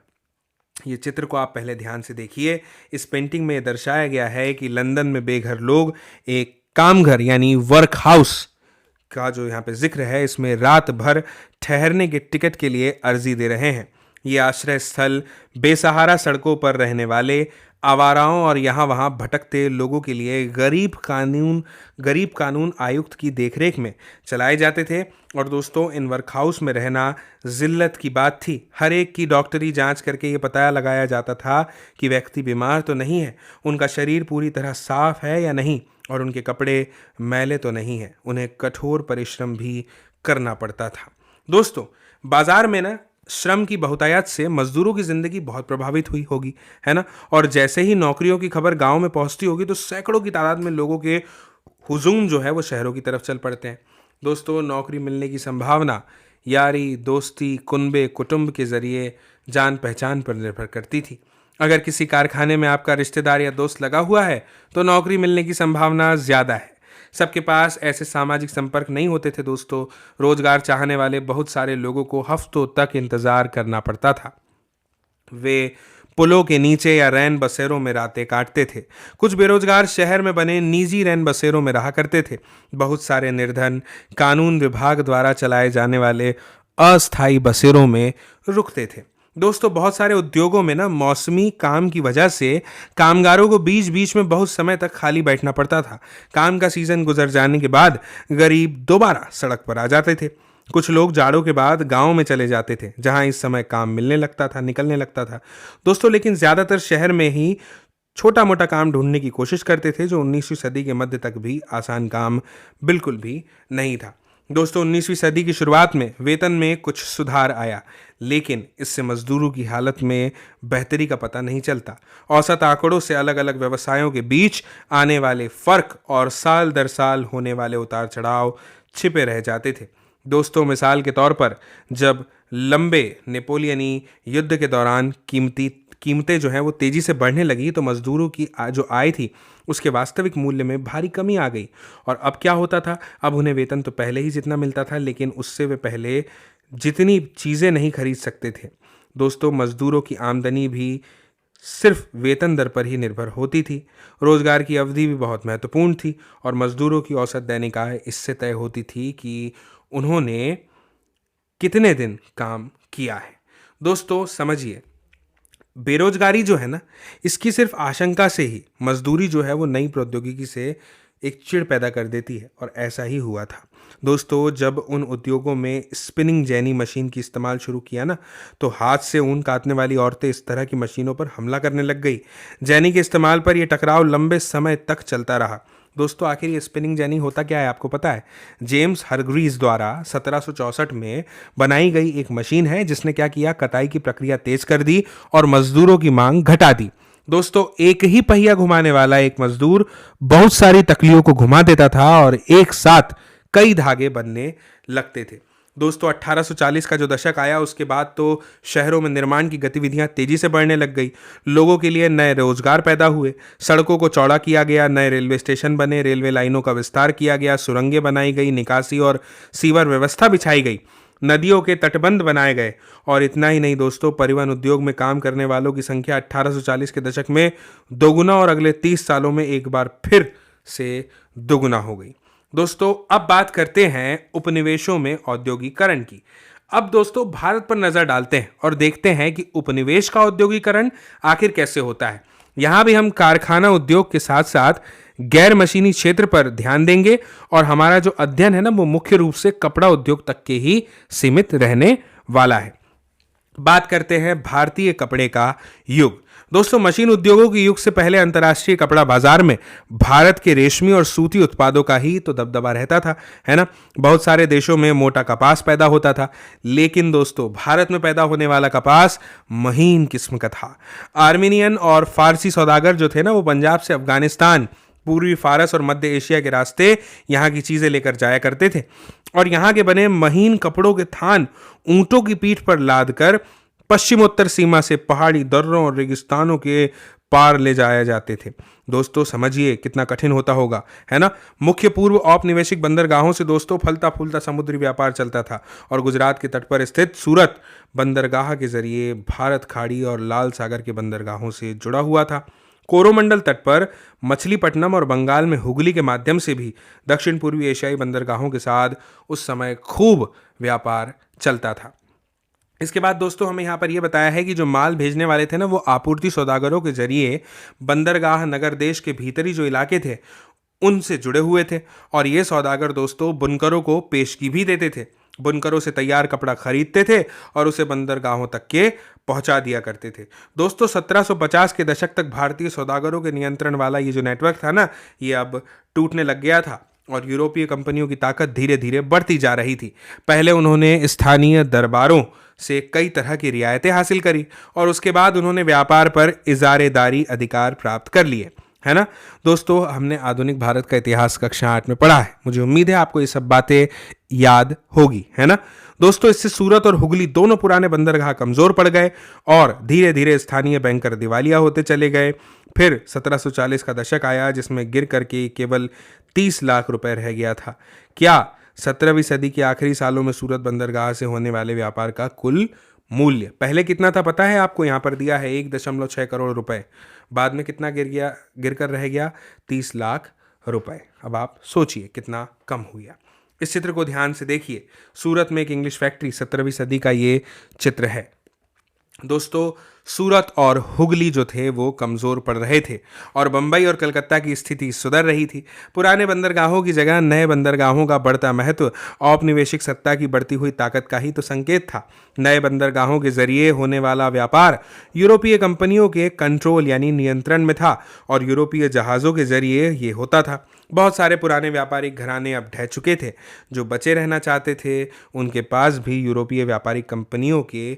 ये चित्र को आप पहले ध्यान से देखिए। इस पेंटिंग में दर्शाया गया है कि लंदन में बेघर लोग एक कामघर यानी वर्क हाउस का जो यहाँ पे जिक्र है, इसमें रात भर ठहरने के टिकट के लिए अर्जी दे रहे हैं। ये आश्रय स्थल बेसहारा सड़कों पर रहने वाले आवाराओं और यहाँ वहाँ भटकते लोगों के लिए गरीब कानून आयुक्त की देखरेख में चलाए जाते थे। और दोस्तों, इन वर्क हाउस में रहना जिल्लत की बात थी। हर एक की डॉक्टरी जांच करके ये पता लगाया जाता था कि व्यक्ति बीमार तो नहीं है, उनका शरीर पूरी तरह साफ है या नहीं, और उनके कपड़े मैले तो नहीं है। उन्हें कठोर परिश्रम भी करना पड़ता था। दोस्तों, बाजार में ना श्रम की बहुतायत से मजदूरों की जिंदगी बहुत प्रभावित हुई होगी, है ना। और जैसे ही नौकरियों की खबर गांव में पहुंचती होगी तो सैकड़ों की तादाद में लोगों के हुजूम जो है वो शहरों की तरफ चल पड़ते हैं। दोस्तों, नौकरी मिलने की संभावना यारी दोस्ती कुनबे कुटुंब के जरिए जान पहचान पर निर्भर करती थी। अगर किसी कारखाने में आपका रिश्तेदार या दोस्त लगा हुआ है तो नौकरी मिलने की संभावना ज़्यादा है। सबके पास ऐसे सामाजिक संपर्क नहीं होते थे दोस्तों। रोजगार चाहने वाले बहुत सारे लोगों को हफ्तों तक इंतजार करना पड़ता था। वे पुलों के नीचे या रैन बसेरों में रातें काटते थे। कुछ बेरोजगार शहर में बने निजी रैन बसेरों में रहा करते थे। बहुत सारे निर्धन कानून विभाग द्वारा चलाए जाने वाले अस्थायी बसेरों में रुकते थे। दोस्तों, बहुत सारे उद्योगों में ना मौसमी काम की वजह से कामगारों को बीच बीच में बहुत समय तक खाली बैठना पड़ता था। काम का सीजन गुजर जाने के बाद गरीब दोबारा सड़क पर आ जाते थे। कुछ लोग जाड़ों के बाद गांव में चले जाते थे, जहां इस समय काम निकलने लगता था दोस्तों। लेकिन ज़्यादातर शहर में ही छोटा मोटा काम ढूंढने की कोशिश करते थे, जो 19वीं सदी के मध्य तक भी आसान काम बिल्कुल भी नहीं था। दोस्तों, 19वीं सदी की शुरुआत में वेतन में कुछ सुधार आया, लेकिन इससे मजदूरों की हालत में बेहतरी का पता नहीं चलता। औसत आंकड़ों से अलग अलग व्यवसायों के बीच आने वाले फर्क और साल दर साल होने वाले उतार चढ़ाव छिपे रह जाते थे। दोस्तों, मिसाल के तौर पर जब लंबे नेपोलियनी युद्ध के दौरान कीमतें जो हैं वो तेज़ी से बढ़ने लगी तो मजदूरों की जो आय थी उसके वास्तविक मूल्य में भारी कमी आ गई। और अब क्या होता था, अब उन्हें वेतन तो पहले ही जितना मिलता था, लेकिन उससे वे पहले जितनी चीज़ें नहीं खरीद सकते थे। दोस्तों, मजदूरों की आमदनी भी सिर्फ वेतन दर पर ही निर्भर होती थी। रोजगार की अवधि भी बहुत महत्वपूर्ण थी और मजदूरों की औसत दैनिक आय इससे तय होती थी कि उन्होंने कितने दिन काम किया है। दोस्तों, समझिए, बेरोजगारी जो है ना, इसकी सिर्फ आशंका से ही मजदूरी जो है वो नई प्रौद्योगिकी से एक चिढ़ पैदा कर देती है, और ऐसा ही हुआ था। दोस्तों, जब उन उद्योगों में स्पिनिंग जेनी मशीन की इस्तेमाल शुरू किया ना, तो हाथ से ऊन काटने वाली औरतें इस तरह की मशीनों पर हमला करने लग गई। जेनी के इस्तेमाल पर यह टकराव लंबे समय तक चलता रहा। दोस्तों, आखिर ये स्पिनिंग जेनी होता क्या है, आपको पता है? जेम्स हरग्रीव्स द्वारा 1764 में बनाई गई एक मशीन है जिसने क्या किया, कताई की प्रक्रिया तेज कर दी और मजदूरों की मांग घटा दी। दोस्तों, एक ही पहिया घुमाने वाला एक मजदूर बहुत सारी तकलियों को घुमा देता था और एक साथ कई धागे बनने लगते थे। दोस्तों, 1840 का जो दशक आया उसके बाद तो शहरों में निर्माण की गतिविधियां तेजी से बढ़ने लग गई। लोगों के लिए नए रोजगार पैदा हुए, सड़कों को चौड़ा किया गया, नए रेलवे स्टेशन बने, रेलवे लाइनों का विस्तार किया गया, सुरंगें बनाई गई, निकासी और सीवर व्यवस्था बिछाई गई, नदियों के तटबंध बनाए गए। और इतना ही नहीं दोस्तों, परिवहन उद्योग में काम करने वालों की संख्या 1840 के दशक में दोगुना और अगले 30 सालों में एक बार फिर से दोगुना हो गई। दोस्तों, अब बात करते हैं उपनिवेशों में औद्योगिकरण की। अब दोस्तों, भारत पर नजर डालते हैं और देखते हैं कि उपनिवेश का औद्योगिकरण आखिर कैसे होता है। यहां भी हम कारखाना उद्योग के साथ साथ गैर मशीनी क्षेत्र पर ध्यान देंगे, और हमारा जो अध्ययन है ना वो मुख्य रूप से कपड़ा उद्योग तक के ही सीमित रहने वाला है। बात करते हैं भारतीय कपड़े का युग। दोस्तों, मशीन उद्योगों के युग से पहले अंतर्राष्ट्रीय कपड़ा बाजार में भारत के रेशमी और सूती उत्पादों का ही तो दबदबा रहता था, है ना। बहुत सारे देशों में मोटा कपास पैदा होता था, लेकिन दोस्तों भारत में पैदा होने वाला कपास महीन किस्म का था। आर्मीनियन और फारसी सौदागर जो थे ना, वो पंजाब से अफगानिस्तान, पूर्वी फारस और मध्य एशिया के रास्ते यहाँ की चीजें लेकर जाया करते थे, और यहाँ के बने महीन कपड़ों के थान ऊंटों की पीठ पर लाद कर पश्चिमोत्तर सीमा से पहाड़ी दर्रों और रेगिस्तानों के पार ले जाए जाते थे। दोस्तों, समझिए कितना कठिन होता होगा, है ना। मुख्य पूर्व औपनिवेशिक बंदरगाहों से दोस्तों फलता फूलता समुद्री व्यापार चलता था, और गुजरात के तट पर स्थित सूरत बंदरगाह के जरिए भारत खाड़ी और लाल सागर के बंदरगाहों से जुड़ा हुआ था। कोरोमंडल तट पर मछलीपट्टनम और बंगाल में हुगली के माध्यम से भी दक्षिण पूर्वी एशियाई बंदरगाहों के साथ उस समय खूब व्यापार चलता था। इसके बाद दोस्तों हमें यहाँ पर यह बताया है कि जो माल भेजने वाले थे ना, वो आपूर्ति सौदागरों के जरिए बंदरगाह नगर देश के भीतरी जो इलाके थे उनसे जुड़े हुए थे। और ये सौदागर दोस्तों बुनकरों को पेशगी भी देते थे। बुनकरों से तैयार कपड़ा खरीदते थे और उसे बंदरगाहों तक के पहुंचा दिया करते थे। दोस्तों 1750 के दशक तक भारतीय सौदागरों के नियंत्रण वाला ये जो नेटवर्क था ना, ये अब टूटने लग गया था और यूरोपीय कंपनियों की ताकत धीरे धीरे बढ़ती जा रही थी। पहले उन्होंने स्थानीय दरबारों से कई तरह की रियायतें हासिल करी और उसके बाद उन्होंने व्यापार पर इजारेदारी अधिकार प्राप्त कर लिए, है ना। दोस्तों हमने आधुनिक भारत का इतिहास कक्षा 8 में पढ़ा है। मुझे उम्मीद है आपको ये सब बातें याद होगी, है ना। दोस्तों इससे सूरत और हुगली दोनों पुराने बंदरगाह कमजोर पड़ गए और धीरे धीरे स्थानीय बैंकर दिवालिया होते चले गए। फिर 1740 का दशक आया जिसमें गिर करके केवल 30 लाख रुपए रह गया था। क्या 17वीं सदी के आखिरी सालों में सूरत बंदरगाह से होने वाले व्यापार का कुल मूल्य पहले कितना था पता है आपको? यहाँ पर दिया है 1.6 करोड़ रुपए। बाद में कितना गिर कर रह गया? 30 लाख रुपए। अब आप सोचिए कितना कम हो गया। इस चित्र को ध्यान से देखिए। सूरत में एक इंग्लिश फैक्ट्री, 17वीं सदी का ये चित्र है। दोस्तों सूरत और हुगली जो थे वो कमज़ोर पड़ रहे थे और बंबई और कलकत्ता की स्थिति सुधर रही थी। पुराने बंदरगाहों की जगह नए बंदरगाहों का बढ़ता महत्व औपनिवेशिक सत्ता की बढ़ती हुई ताकत का ही तो संकेत था। नए बंदरगाहों के जरिए होने वाला व्यापार यूरोपीय कंपनियों के कंट्रोल यानी नियंत्रण में था और यूरोपीय जहाज़ों के जरिए ये होता था। बहुत सारे पुराने व्यापारिक घराने अब ढह चुके थे। जो बचे रहना चाहते थे उनके पास भी यूरोपीय व्यापारिक कंपनियों के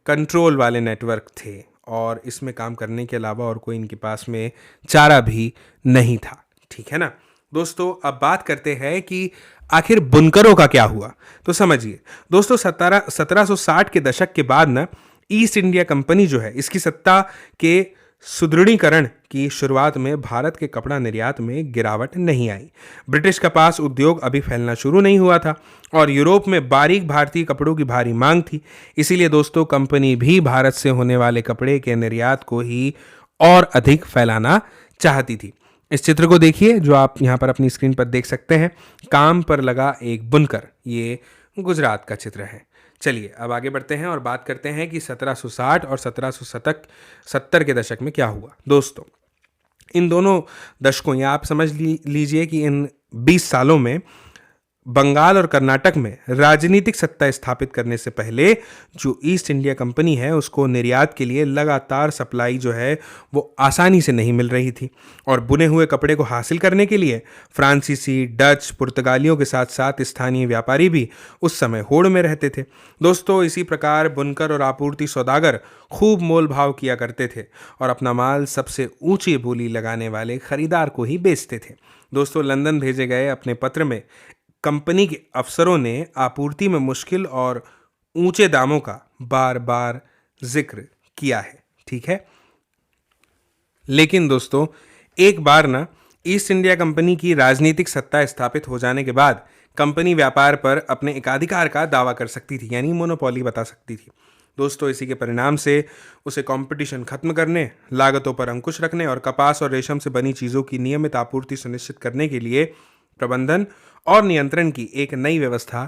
कंट्रोल वाले नेटवर्क थे और इसमें काम करने के अलावा और कोई इनके पास में चारा भी नहीं था। ठीक है ना दोस्तों। अब बात करते हैं कि आखिर बुनकरों का क्या हुआ। तो समझिए दोस्तों 1760 के दशक के बाद ना ईस्ट इंडिया कंपनी जो है इसकी सत्ता के सुदृढ़ीकरण की शुरुआत में भारत के कपड़ा निर्यात में गिरावट नहीं आई। ब्रिटिश कपास उद्योग अभी फैलना शुरू नहीं हुआ था और यूरोप में बारीक भारतीय कपड़ों की भारी मांग थी। इसीलिए दोस्तों कंपनी भी भारत से होने वाले कपड़े के निर्यात को ही और अधिक फैलाना चाहती थी। इस चित्र को देखिए जो आप यहाँ पर अपनी स्क्रीन पर देख सकते हैं। काम पर लगा एक बुनकर, ये गुजरात का चित्र है। चलिए अब आगे बढ़ते हैं और बात करते हैं कि 1760 और 1770 के दशक में क्या हुआ। दोस्तों इन दोनों दशकों या आप समझ लीजिए कि इन 20 सालों में बंगाल और कर्नाटक में राजनीतिक सत्ता स्थापित करने से पहले जो ईस्ट इंडिया कंपनी है उसको निर्यात के लिए लगातार सप्लाई जो है वो आसानी से नहीं मिल रही थी और बुने हुए कपड़े को हासिल करने के लिए फ्रांसीसी, डच, पुर्तगालियों के साथ साथ स्थानीय व्यापारी भी उस समय होड़ में रहते थे। दोस्तों इसी प्रकार बुनकर और आपूर्ति सौदागर खूब मोल भाव किया करते थे और अपना माल सबसे ऊंची बोली लगाने वाले खरीदार को ही बेचते थे। दोस्तों लंदन भेजे गए अपने पत्र में कंपनी के अफसरों ने आपूर्ति में मुश्किल और ऊंचे दामों का बार बार जिक्र किया है। ठीक है, लेकिन दोस्तों एक बार ना ईस्ट इंडिया कंपनी की राजनीतिक सत्ता स्थापित हो जाने के बाद कंपनी व्यापार पर अपने एकाधिकार का दावा कर सकती थी यानी मोनोपोली बता सकती थी। दोस्तों इसी के परिणाम से उसे कंपटीशन खत्म करने, लागतों पर अंकुश रखने और कपास और रेशम से बनी चीज़ों की नियमित आपूर्ति सुनिश्चित करने के लिए प्रबंधन और नियंत्रण की एक नई व्यवस्था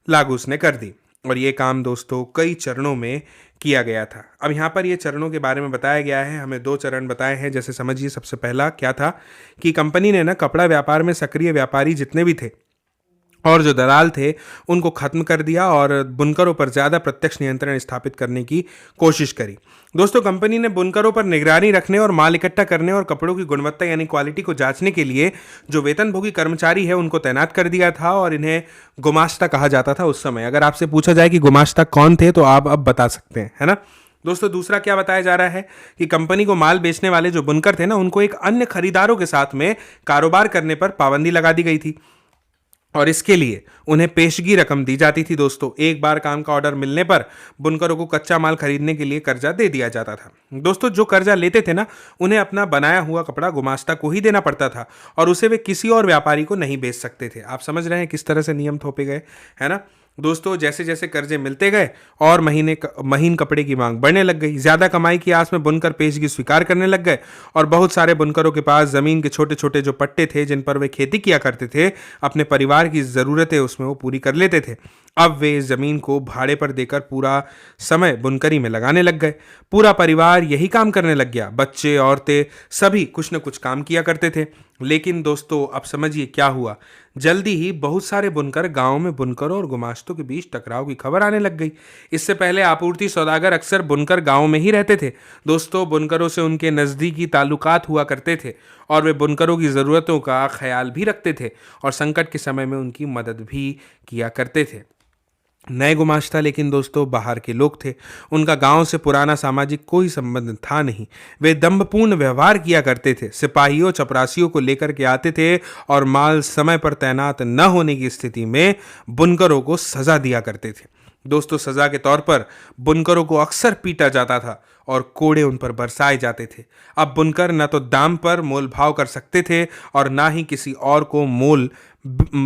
लागू उसने कर दी और ये काम दोस्तों कई चरणों में किया गया था। अब यहाँ पर ये चरणों के बारे में बताया गया है। हमें 2 चरण बताए हैं। जैसे समझिए सबसे पहला क्या था कि कंपनी ने ना कपड़ा व्यापार में सक्रिय व्यापारी जितने भी थे और जो दलाल थे उनको खत्म कर दिया और बुनकरों पर ज़्यादा प्रत्यक्ष नियंत्रण स्थापित करने की कोशिश करी। दोस्तों कंपनी ने बुनकरों पर निगरानी रखने और माल इकट्ठा करने और कपड़ों की गुणवत्ता यानी क्वालिटी को जांचने के लिए जो वेतनभोगी कर्मचारी है उनको तैनात कर दिया था और इन्हें गुमाश्ता कहा जाता था उस समय। अगर आपसे पूछा जाए कि गुमाश्ता कौन थे तो आप अब बता सकते हैं, है ना। दोस्तों दूसरा क्या बताया जा रहा है कि कंपनी को माल बेचने वाले जो बुनकर थे ना उनको एक अन्य खरीदारों के साथ में कारोबार करने पर पाबंदी लगा दी गई थी और इसके लिए उन्हें पेशगी रकम दी जाती थी। दोस्तों एक बार काम का ऑर्डर मिलने पर बुनकरों को कच्चा माल खरीदने के लिए कर्जा दे दिया जाता था। दोस्तों जो कर्जा लेते थे ना उन्हें अपना बनाया हुआ कपड़ा गुमाश्ता को ही देना पड़ता था और उसे वे किसी और व्यापारी को नहीं बेच सकते थे। आप समझ रहे हैं किस तरह से नियम थोपे गए, है ना। दोस्तों जैसे जैसे कर्जे मिलते गए और महीन कपड़े की मांग बढ़ने लग गई। ज़्यादा कमाई की आस में बुनकर पेशगी स्वीकार करने लग गए और बहुत सारे बुनकरों के पास ज़मीन के छोटे छोटे जो पट्टे थे जिन पर वे खेती किया करते थे, अपने परिवार की ज़रूरतें उसमें वो पूरी कर लेते थे। अब वे इस जमीन को भाड़े पर देकर पूरा समय बुनकरी में लगाने लग गए। पूरा परिवार यही काम करने लग गया। बच्चे, औरतें, सभी कुछ न कुछ काम किया करते थे। लेकिन दोस्तों, अब समझिए क्या हुआ। जल्दी ही बहुत सारे बुनकर गांव में बुनकरों और गुमाश्तों के बीच टकराव की खबर आने लग गई। इससे पहले आपूर्ति सौदागर अक्सर बुनकर गांव में ही रहते थे। दोस्तों, बुनकरों से उनके नज़दीकी ताल्लुकात हुआ करते थे और वे बुनकरों की ज़रूरतों का ख्याल भी रखते थे और संकट के समय में उनकी मदद भी किया करते थे। नए गुमाश्ता लेकिन दोस्तों बाहर के लोग थे। उनका गांव से पुराना सामाजिक कोई संबंध था नहीं। वे दंभपूर्ण व्यवहार किया करते थे, सिपाहियों चपरासियों को लेकर के आते थे और माल समय पर तैनात न होने की स्थिति में बुनकरों को सजा दिया करते थे। दोस्तों, सजा के तौर पर बुनकरों को अक्सर पीटा जाता था और कोड़े उन पर बरसाए जाते थे। अब बुनकर न तो दाम पर मोल भाव कर सकते थे और ना ही किसी और को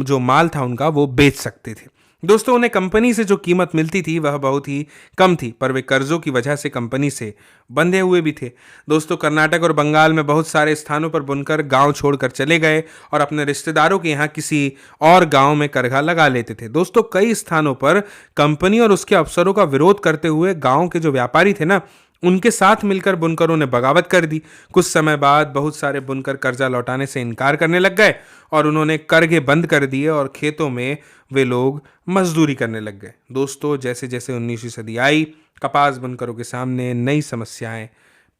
जो माल था उनका वो बेच सकते थे। दोस्तों, उन्हें कंपनी से जो कीमत मिलती थी वह बहुत ही कम थी, पर वे कर्जों की वजह से कंपनी से बंधे हुए भी थे। दोस्तों, कर्नाटक और बंगाल में बहुत सारे स्थानों पर बुनकर गांव छोड़कर चले गए और अपने रिश्तेदारों के यहाँ किसी और गांव में करघा लगा लेते थे। दोस्तों, कई स्थानों पर कंपनी और उसके अफसरों का विरोध करते हुए गांव के जो व्यापारी थे ना, उनके साथ मिलकर बुनकरों ने बगावत कर दी। कुछ समय बाद बहुत सारे बुनकर कर्जा लौटाने से इनकार करने लग गए और उन्होंने करघे बंद कर दिए और खेतों में वे लोग मजदूरी करने लग गए। दोस्तों, जैसे जैसे 19वीं सदी आई, कपास बुनकरों के सामने नई समस्याएं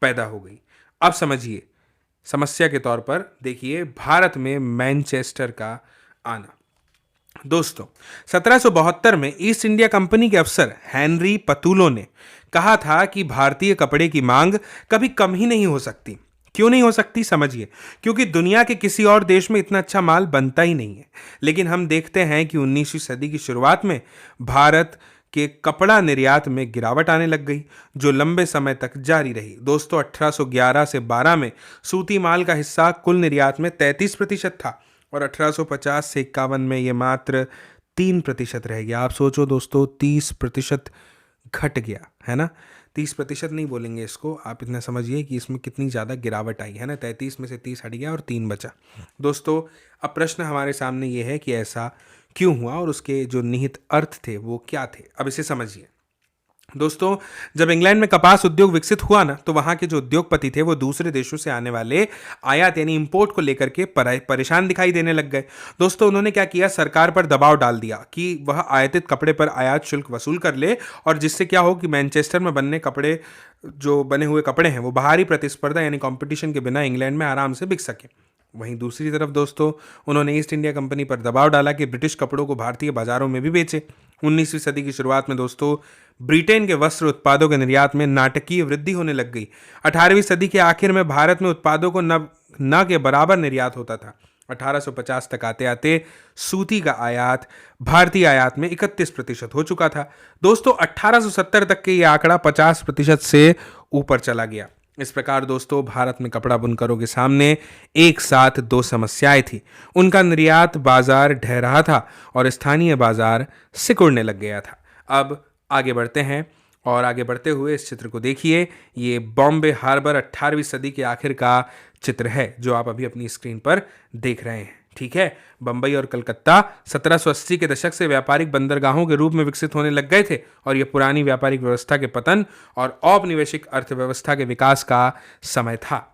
पैदा हो गई। अब समझिए, समस्या के तौर पर देखिए भारत में मैनचेस्टर का आना। दोस्तों, 1772 में ईस्ट इंडिया कंपनी के अफसर हेनरी पतुलो ने कहा था कि भारतीय कपड़े की मांग कभी कम ही नहीं हो सकती। क्यों नहीं हो सकती? समझिए, क्योंकि दुनिया के किसी और देश में इतना अच्छा माल बनता ही नहीं है। लेकिन हम देखते हैं कि 19वीं सदी की शुरुआत में भारत के कपड़ा निर्यात में गिरावट आने लग गई, जो लंबे समय तक जारी रही। दोस्तों, 1811 से 12 में सूती माल का हिस्सा कुल निर्यात में 33% था और 1850 से 51 में ये मात्र 3% रह गया। आप सोचो दोस्तों, 30% घट गया, है ना। 30% नहीं बोलेंगे इसको, आप इतना समझिए कि इसमें कितनी ज़्यादा गिरावट आई है ना। 33 में से 30 हट गया और 3 बचा। दोस्तों, अब प्रश्न हमारे सामने ये है कि ऐसा क्यों हुआ और उसके जो निहित अर्थ थे वो क्या थे। अब इसे समझिए। दोस्तों, जब इंग्लैंड में कपास उद्योग विकसित हुआ ना, तो वहां के जो उद्योगपति थे वो दूसरे देशों से आने वाले आयात यानी इंपोर्ट को लेकर के परेशान दिखाई देने लग गए। दोस्तों, उन्होंने क्या किया, सरकार पर दबाव डाल दिया कि वह आयातित कपड़े पर आयात शुल्क वसूल कर ले, और जिससे क्या हो कि मैनचेस्टर में जो बने हुए कपड़े हैं वो बाहरी प्रतिस्पर्धा यानी कंपटीशन के बिना इंग्लैंड में आराम से बिक सके। वहीं दूसरी तरफ दोस्तों, उन्होंने ईस्ट इंडिया कंपनी पर दबाव डाला कि ब्रिटिश कपड़ों को भारतीय बाजारों में भी बेचे। 19वीं सदी की शुरुआत में दोस्तों, ब्रिटेन के वस्त्र उत्पादों के निर्यात में नाटकीय वृद्धि होने लग गई। 18वीं सदी के आखिर में भारत में उत्पादों को न के बराबर निर्यात होता था। 1850 तक आते आते सूती का आयात भारतीय आयात में 31% हो चुका था। दोस्तों, 1870 तक के ये आंकड़ा 50% से ऊपर चला गया। इस प्रकार दोस्तों, भारत में कपड़ा बुनकरों के सामने एक साथ 2 समस्याएं थी। उनका निर्यात बाजार ढह रहा था और स्थानीय बाजार सिकुड़ने लग गया था। अब आगे बढ़ते हैं और आगे बढ़ते हुए इस चित्र को देखिए। ये बॉम्बे हार्बर 18वीं सदी के आखिर का चित्र है जो आप अभी अपनी स्क्रीन पर देख रहे हैं। ठीक है, बंबई और कलकत्ता 1780 के दशक से व्यापारिक बंदरगाहों के रूप में विकसित होने लग गए थे और यह पुरानी व्यापारिक व्यवस्था के पतन और औपनिवेशिक अर्थव्यवस्था के विकास का समय था।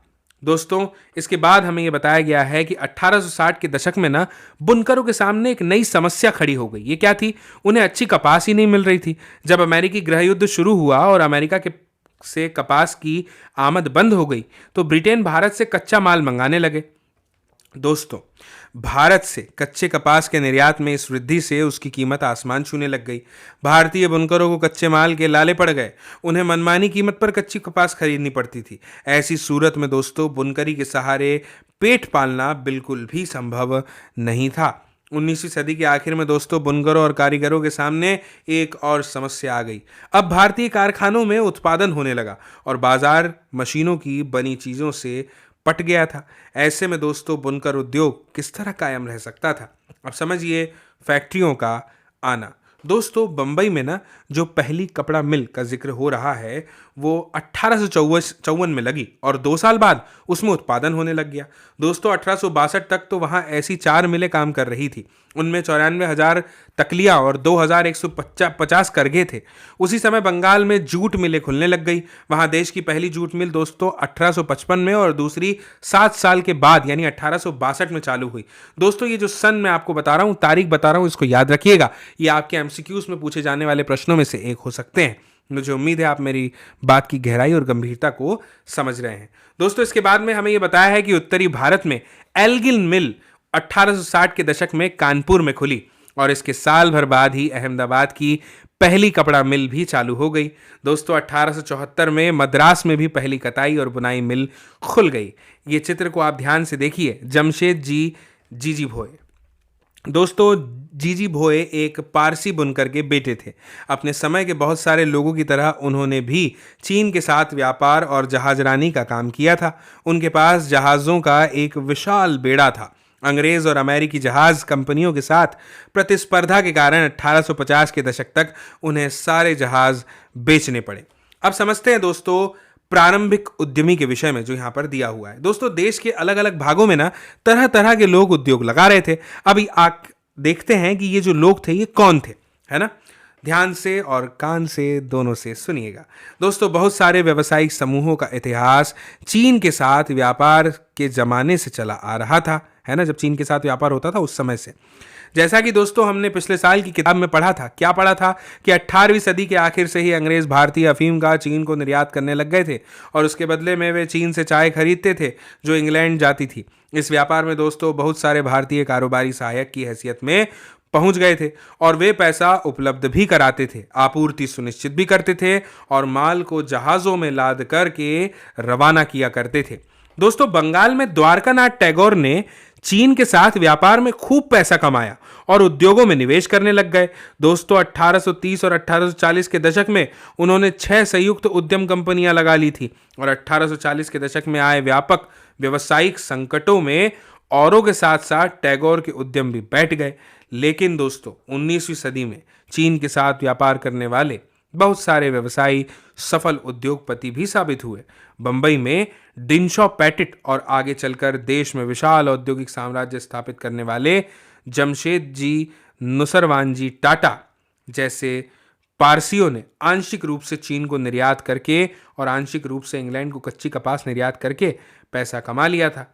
दोस्तों, इसके बाद हमें यह बताया गया है कि 1860 के दशक में ना बुनकरों के सामने एक नई समस्या खड़ी हो गई। ये क्या थी? उन्हें अच्छी कपास ही नहीं मिल रही थी। जब अमेरिकी गृह युद्ध शुरू हुआ और अमेरिका से कपास की आमद बंद हो गई तो ब्रिटेन भारत से कच्चा माल मंगाने लगे। दोस्तों, भारत से कच्चे कपास के निर्यात में इस वृद्धि से उसकी कीमत आसमान छूने लग गई। भारतीय बुनकरों को कच्चे माल के लाले पड़ गए। उन्हें मनमानी कीमत पर कच्ची कपास खरीदनी पड़ती थी। ऐसी सूरत में दोस्तों, बुनकरी के सहारे पेट पालना बिल्कुल भी संभव नहीं था। 19वीं सदी के आखिर में दोस्तों, बुनकरों और कारीगरों के सामने एक और समस्या आ गई। अब भारतीय कारखानों में उत्पादन होने लगा और बाजार मशीनों की बनी चीज़ों से पट गया था। ऐसे में दोस्तों, बुनकर उद्योग किस तरह कायम रह सकता था? अब समझिए फैक्ट्रियों का आना। दोस्तों बंबई में ना जो पहली कपड़ा मिल का जिक्र हो रहा है वो 1854 में लगी और 2 साल बाद उसमें उत्पादन होने लग गया। दोस्तों 1862 तक तो वहाँ ऐसी 4 मिलें काम कर रही थी। उनमें 94,000 तकलियाँ और 2,150 करघे थे। उसी समय बंगाल में जूट मिलें खुलने लग गई। वहाँ देश की पहली जूट मिल दोस्तों 1855 में और दूसरी 7 साल के बाद यानी 1862 में चालू हुई। दोस्तों ये जो सन मैं आपको बता रहा हूँ, तारीख बता रहा हूँ, इसको याद रखिएगा। ये आपके एमसीक्यूज में पूछे जाने वाले प्रश्नों में से एक हो सकते हैं। मुझे उम्मीद है आप मेरी बात की गहराई और गंभीरता को समझ रहे हैं। दोस्तों इसके बाद में हमें यह बताया है कि उत्तरी भारत में एल्गिन मिल 1860 के दशक में कानपुर में खुली और इसके साल भर बाद ही अहमदाबाद की पहली कपड़ा मिल भी चालू हो गई। दोस्तों 1874 में मद्रास में भी पहली कताई और बुनाई मिल खुल गई। ये चित्र को आप ध्यान से देखिए, जमशेद जीजी भोये। दोस्तों जीजी भोये एक पारसी बुनकर के बेटे थे। अपने समय के बहुत सारे लोगों की तरह उन्होंने भी चीन के साथ व्यापार और जहाजरानी का काम किया था। उनके पास जहाज़ों का एक विशाल बेड़ा था। अंग्रेज और अमेरिकी जहाज कंपनियों के साथ प्रतिस्पर्धा के कारण 1850 के दशक तक उन्हें सारे जहाज बेचने पड़े। अब समझते हैं दोस्तों प्रारंभिक उद्यमी के विषय में जो यहां पर दिया हुआ है। दोस्तों देश के अलग अलग भागों में ना तरह तरह के लोग उद्योग लगा रहे थे। अभी आप देखते हैं कि ये जो लोग थे ये कौन थे, है ना। ध्यान से और कान से दोनों से सुनिएगा। दोस्तों बहुत सारे व्यावसायिक समूहों का इतिहास चीन के साथ व्यापार के जमाने से चला आ रहा था, है ना। जब चीन के साथ व्यापार होता था उस समय से, जैसा कि दोस्तों हमने पिछले साल की किताब में पढ़ा था, क्या पढ़ा था कि 18वीं सदी के आखिर से ही अंग्रेज भारतीय अफीम का चीन को निर्यात करने लग गए थे और उसके बदले में वे चीन से चाय खरीदते थे जो इंग्लैंड जाती थी। इस व्यापार में दोस्तों बहुत सारे भारतीय कारोबारी सहायक की हैसियत में पहुंच गए थे और वे पैसा उपलब्ध भी कराते थे, आपूर्ति सुनिश्चित भी करते थे और माल को जहाजों में लाद करके रवाना किया करते थे। दोस्तों बंगाल में द्वारकानाथ टैगोर ने चीन के साथ व्यापार में खूब पैसा कमाया और उद्योगों में निवेश करने लग गए। दोस्तों 1830 और 1840 के दशक में उन्होंने 6 संयुक्त उद्यम कंपनियां लगा ली थी और 1840 के दशक में आए व्यापक व्यवसायिक संकटों में औरों के साथ साथ टैगोर के उद्यम भी बैठ गए। लेकिन दोस्तों 19वीं सदी में चीन के साथ व्यापार करने वाले बहुत सारे व्यवसायी सफल उद्योगपति भी साबित हुए। बंबई में डिनशॉ पैटिट और आगे चलकर देश में विशाल औद्योगिक साम्राज्य स्थापित करने वाले जमशेद जी नुसरवानजी टाटा जैसे पारसियों ने आंशिक रूप से चीन को निर्यात करके और आंशिक रूप से इंग्लैंड को कच्ची कपास निर्यात करके पैसा कमा लिया था।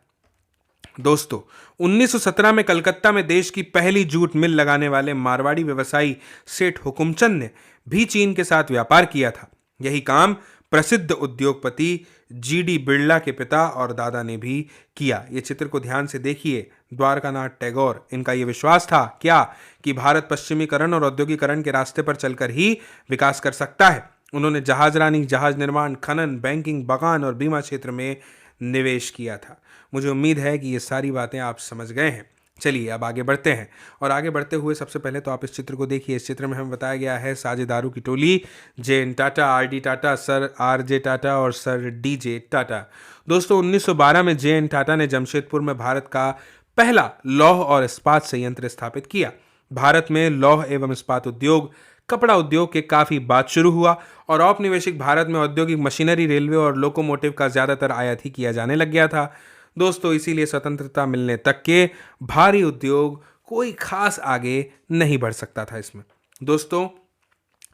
दोस्तों 1917 में कलकत्ता में देश की पहली जूट मिल लगाने वाले मारवाड़ी व्यवसायी सेठ हुकुमचंद ने भी चीन के साथ व्यापार किया था। यही काम प्रसिद्ध उद्योगपति जीडी बिरला के पिता और दादा ने भी किया। ये चित्र को ध्यान से देखिए। द्वारकानाथ टैगोर, इनका ये विश्वास था क्या कि भारत पश्चिमीकरण और औद्योगिकरण के रास्ते पर चलकर ही विकास कर सकता है। उन्होंने जहाजरानी, जहाज निर्माण, खनन, बैंकिंग, बगान और बीमा क्षेत्र में निवेश किया था। मुझे उम्मीद है कि ये सारी बातें आप समझ गए हैं। चलिए अब आगे बढ़ते हैं और आगे बढ़ते हुए सबसे पहले तो आप इस चित्र को देखिए। इस चित्र में हमें बताया गया है साझेदारों की टोली JN. Tata, RD. Tata, sir RJ. Tata और सर डी.जे. टाटा। दोस्तों 1912 में जे.एन. टाटा ने जमशेदपुर में भारत का पहला लौह और इस्पात संयंत्र स्थापित किया। भारत में लौह एवं इस्पात उद्योग, कपड़ा उद्योग के काफी बाद शुरू हुआ और औपनिवेशिक भारत में औद्योगिक मशीनरी, रेलवे और लोकोमोटिव का ज्यादातर आयात ही किया जाने लग गया था। दोस्तों इसीलिए स्वतंत्रता मिलने तक के भारी उद्योग कोई खास आगे नहीं बढ़ सकता था इसमें। दोस्तों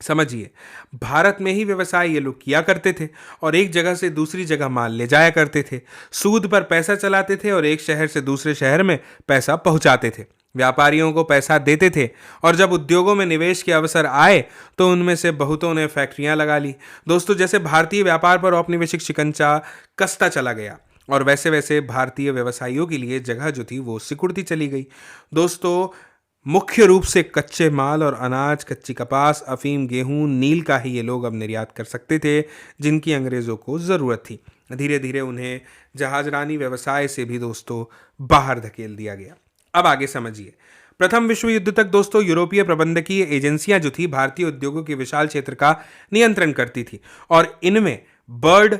समझिए, भारत में ही व्यवसाय ये लोग किया करते थे और एक जगह से दूसरी जगह माल ले जाया करते थे, सूद पर पैसा चलाते थे और एक शहर से दूसरे शहर में पैसा पहुंचाते थे, व्यापारियों को पैसा देते थे और जब उद्योगों में निवेश के अवसर आए तो उनमें से बहुतों ने फैक्ट्रियां लगा ली। दोस्तों जैसे भारतीय व्यापार पर औपनिवेशिक शिकंजा कसता चला गया और वैसे वैसे भारतीय व्यवसायियों के लिए जगह जो थी वो सिकुड़ती चली गई। दोस्तों मुख्य रूप से कच्चे माल और अनाज, कच्ची कपास, अफीम, गेहूं, नील का ही ये लोग अब निर्यात कर सकते थे जिनकी अंग्रेजों को ज़रूरत थी। धीरे धीरे उन्हें जहाजरानी व्यवसाय से भी दोस्तों बाहर धकेल दिया गया। अब आगे समझिए। प्रथम विश्व युद्ध तक दोस्तों यूरोपीय प्रबंधकीय एजेंसियां जो थी भारतीय उद्योगों के विशाल क्षेत्र का नियंत्रण करती थी और इनमें Bird,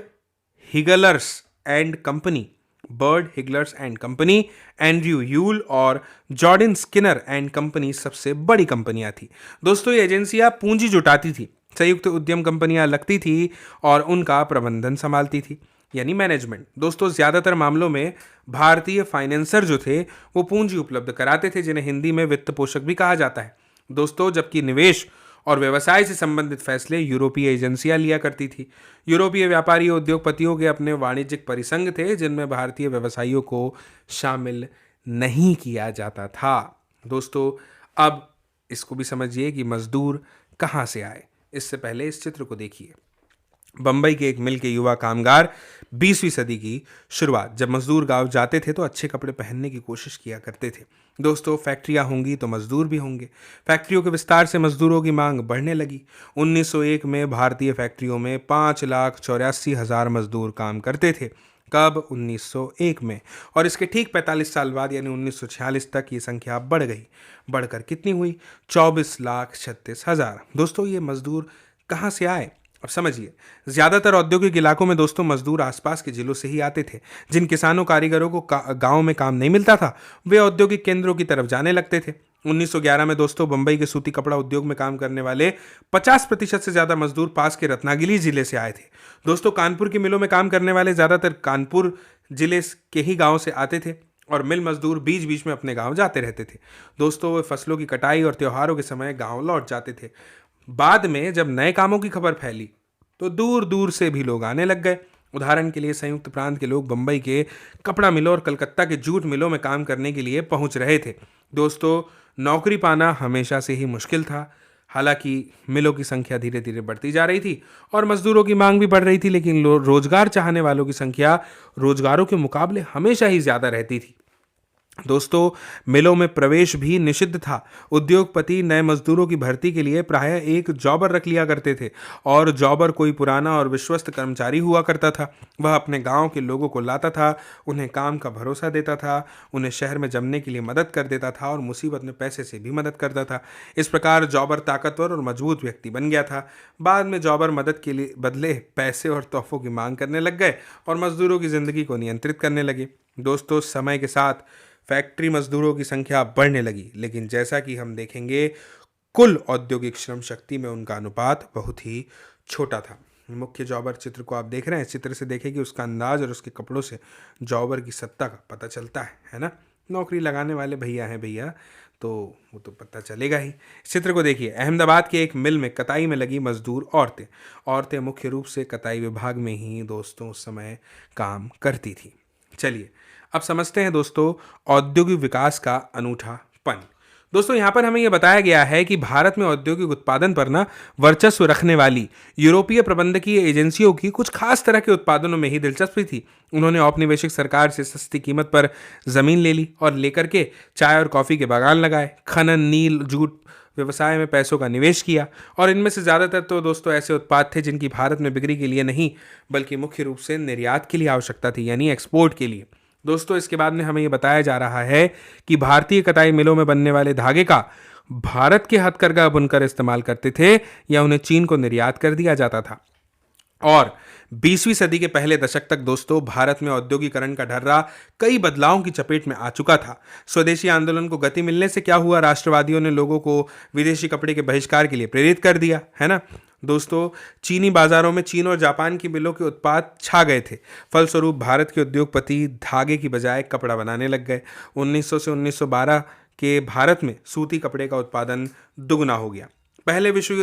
Heilgers and Company, Bird Heilgers and Company, Andrew Yule और जॉर्डन स्किनर एंड कंपनी सबसे बड़ी कंपनियां थी। दोस्तों ये एजेंसियां पूंजी जुटाती थी, संयुक्त उद्यम कंपनियां लगती थी और उनका प्रबंधन संभालती थी, यानी मैनेजमेंट। दोस्तों ज्यादातर मामलों में भारतीय फाइनेंसर जो थे वो पूंजी उपलब्ध कराते थे, जिन्हें हिंदी में वित्त पोषक भी कहा जाता है। दोस्तों जबकि निवेश और व्यवसाय से संबंधित फैसले यूरोपीय एजेंसियां लिया करती थी। यूरोपीय व्यापारी उद्योगपतियों के अपने वाणिज्यिक परिसंघ थे, जिनमें भारतीय व्यवसायियों को शामिल नहीं किया जाता था। दोस्तों अब इसको भी समझिए कि मजदूर कहाँ से आए। इससे पहले इस चित्र को देखिए। बंबई के एक मिल के युवा कामगार 20वीं सदी की शुरुआत, जब मजदूर गांव जाते थे तो अच्छे कपड़े पहनने की कोशिश किया करते थे। दोस्तों फैक्ट्रियां होंगी तो मजदूर भी होंगे। फैक्ट्रियों के विस्तार से मजदूरों की मांग बढ़ने लगी। 1901 में भारतीय फैक्ट्रियों में 5,84,000 मजदूर काम करते थे। कब? 1901 में। और इसके ठीक 45 साल बाद यानी 1946 तक ये संख्या बढ़ गई। बढ़कर कितनी हुई? 24,36,000। दोस्तों ये मजदूर कहाँ से आए? अब समझिए, ज्यादातर औद्योगिक इलाकों में दोस्तों मजदूर आसपास के जिलों से ही आते थे। जिन किसानों कारीगरों को गांव में काम नहीं मिलता था, वे औद्योगिक केंद्रों की तरफ जाने लगते थे। 1911 में दोस्तों बंबई के सूती कपड़ा उद्योग में काम करने वाले 50% से ज्यादा मजदूर पास के रत्नागिरी जिले से आए थे। दोस्तों कानपुर की मिलों में काम करने वाले ज्यादातर कानपुर जिले के ही गांव से आते थे और मिल मजदूर बीच बीच में अपने गांव जाते रहते थे। दोस्तों वे फसलों की कटाई और त्योहारों के समय गांव लौट जाते थे। बाद में जब नए कामों की खबर फैली तो दूर दूर से भी लोग आने लग गए। उदाहरण के लिए संयुक्त प्रांत के लोग बंबई के कपड़ा मिलों और कलकत्ता के जूट मिलों में काम करने के लिए पहुंच रहे थे। दोस्तों नौकरी पाना हमेशा से ही मुश्किल था। हालांकि मिलों की संख्या धीरे धीरे बढ़ती जा रही थी और मजदूरों की मांग भी बढ़ रही थी, लेकिन रोजगार चाहने वालों की संख्या रोजगारों के मुकाबले हमेशा ही ज्यादा रहती थी। दोस्तों मिलों में प्रवेश भी निषिद्ध था। उद्योगपति नए मजदूरों की भर्ती के लिए प्रायः एक जॉबर रख लिया करते थे और जॉबर कोई पुराना और विश्वस्त कर्मचारी हुआ करता था। वह अपने गांव के लोगों को लाता था, उन्हें काम का भरोसा देता था, उन्हें शहर में जमने के लिए मदद कर देता था और मुसीबत में पैसे से भी मदद करता था। इस प्रकार जॉबर ताकतवर और मजबूत व्यक्ति बन गया था। बाद में जॉबर मदद के लिए बदले पैसे और तोहफों की मांग करने लग गए और मजदूरों की जिंदगी को नियंत्रित करने लगे। दोस्तों समय के साथ फैक्ट्री मजदूरों की संख्या बढ़ने लगी, लेकिन जैसा कि हम देखेंगे कुल औद्योगिक श्रम शक्ति में उनका अनुपात बहुत ही छोटा था। मुख्य जॉबर चित्र को आप देख रहे हैं। इस चित्र से देखें कि उसका अंदाज और उसके कपड़ों से जॉबर की सत्ता का पता चलता है ना। नौकरी लगाने वाले भैया हैं भैया, तो वो तो पता चलेगा ही। इस चित्र को देखिए। अहमदाबाद के एक मिल में कताई में लगी मजदूर औरतें मुख्य रूप से कताई विभाग में ही दोस्तों उस समय काम करती थी। चलिए अब समझते हैं दोस्तों औद्योगिक विकास का अनूठापन। दोस्तों यहाँ पर हमें यह बताया गया है कि भारत में औद्योगिक उत्पादन पर ना वर्चस्व रखने वाली यूरोपीय प्रबंधकीय एजेंसियों की कुछ खास तरह के उत्पादनों में ही दिलचस्पी थी। उन्होंने औपनिवेशिक सरकार से सस्ती कीमत पर जमीन ले ली और लेकर के चाय और कॉफी के बागान लगाए, खनन, नील, जूट व्यवसाय में पैसों का निवेश किया। और इनमें से ज़्यादातर तो दोस्तों ऐसे उत्पाद थे जिनकी भारत में बिक्री के लिए नहीं बल्कि मुख्य रूप से निर्यात के लिए आवश्यकता थी, यानी एक्सपोर्ट के लिए। दोस्तों इसके बाद में हमें यह बताया जा रहा है कि भारतीय कताई मिलों में बनने वाले धागे का भारत के हथकरघा बुनकर इस्तेमाल करते थे या उन्हें चीन को निर्यात कर दिया जाता था। और 20वीं सदी के पहले दशक तक दोस्तों भारत में औद्योगिकरण का ढर्रा कई बदलावों की चपेट में आ चुका था। स्वदेशी आंदोलन को गति मिलने से क्या हुआ? राष्ट्रवादियों ने लोगों को विदेशी कपड़े के बहिष्कार के लिए प्रेरित कर दिया, है ना। दोस्तों चीनी बाजारों में चीन और जापान की मिलों के उत्पाद छा गए थे। फलस्वरूप भारत के उद्योगपति धागे की बजाय कपड़ा बनाने लग गए। 1900 से 1912 के भारत में सूती कपड़े का उत्पादन दुगना हो गया। पहले विश्व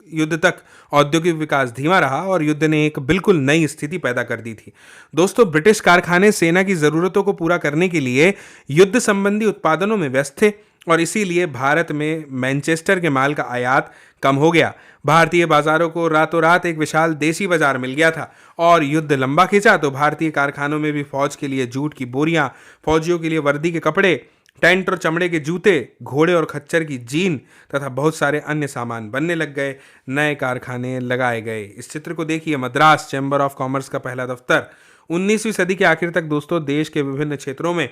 युद्ध तक औद्योगिक विकास धीमा रहा और युद्ध ने एक बिल्कुल नई स्थिति पैदा कर दी थी। दोस्तों ब्रिटिश कारखाने सेना की जरूरतों को पूरा करने के लिए युद्ध संबंधी उत्पादनों में व्यस्त थे और इसीलिए भारत में मैनचेस्टर के माल का आयात कम हो गया। भारतीय बाजारों को रातों रात एक विशाल देसी बाजार मिल गया था और युद्ध लंबा खिंचा तो भारतीय कारखानों में भी फौज के लिए जूट की बोरियां, फौजियों के लिए वर्दी के कपड़े, टेंट और चमड़े के जूते, घोड़े और खच्चर की जीन तथा बहुत सारे अन्य सामान बनने लग गए। नए कारखाने लगाए गए। इस चित्र को देखिए। मद्रास चैम्बर ऑफ कॉमर्स का पहला दफ्तर। 19वीं सदी के आखिर तक दोस्तों देश के विभिन्न क्षेत्रों में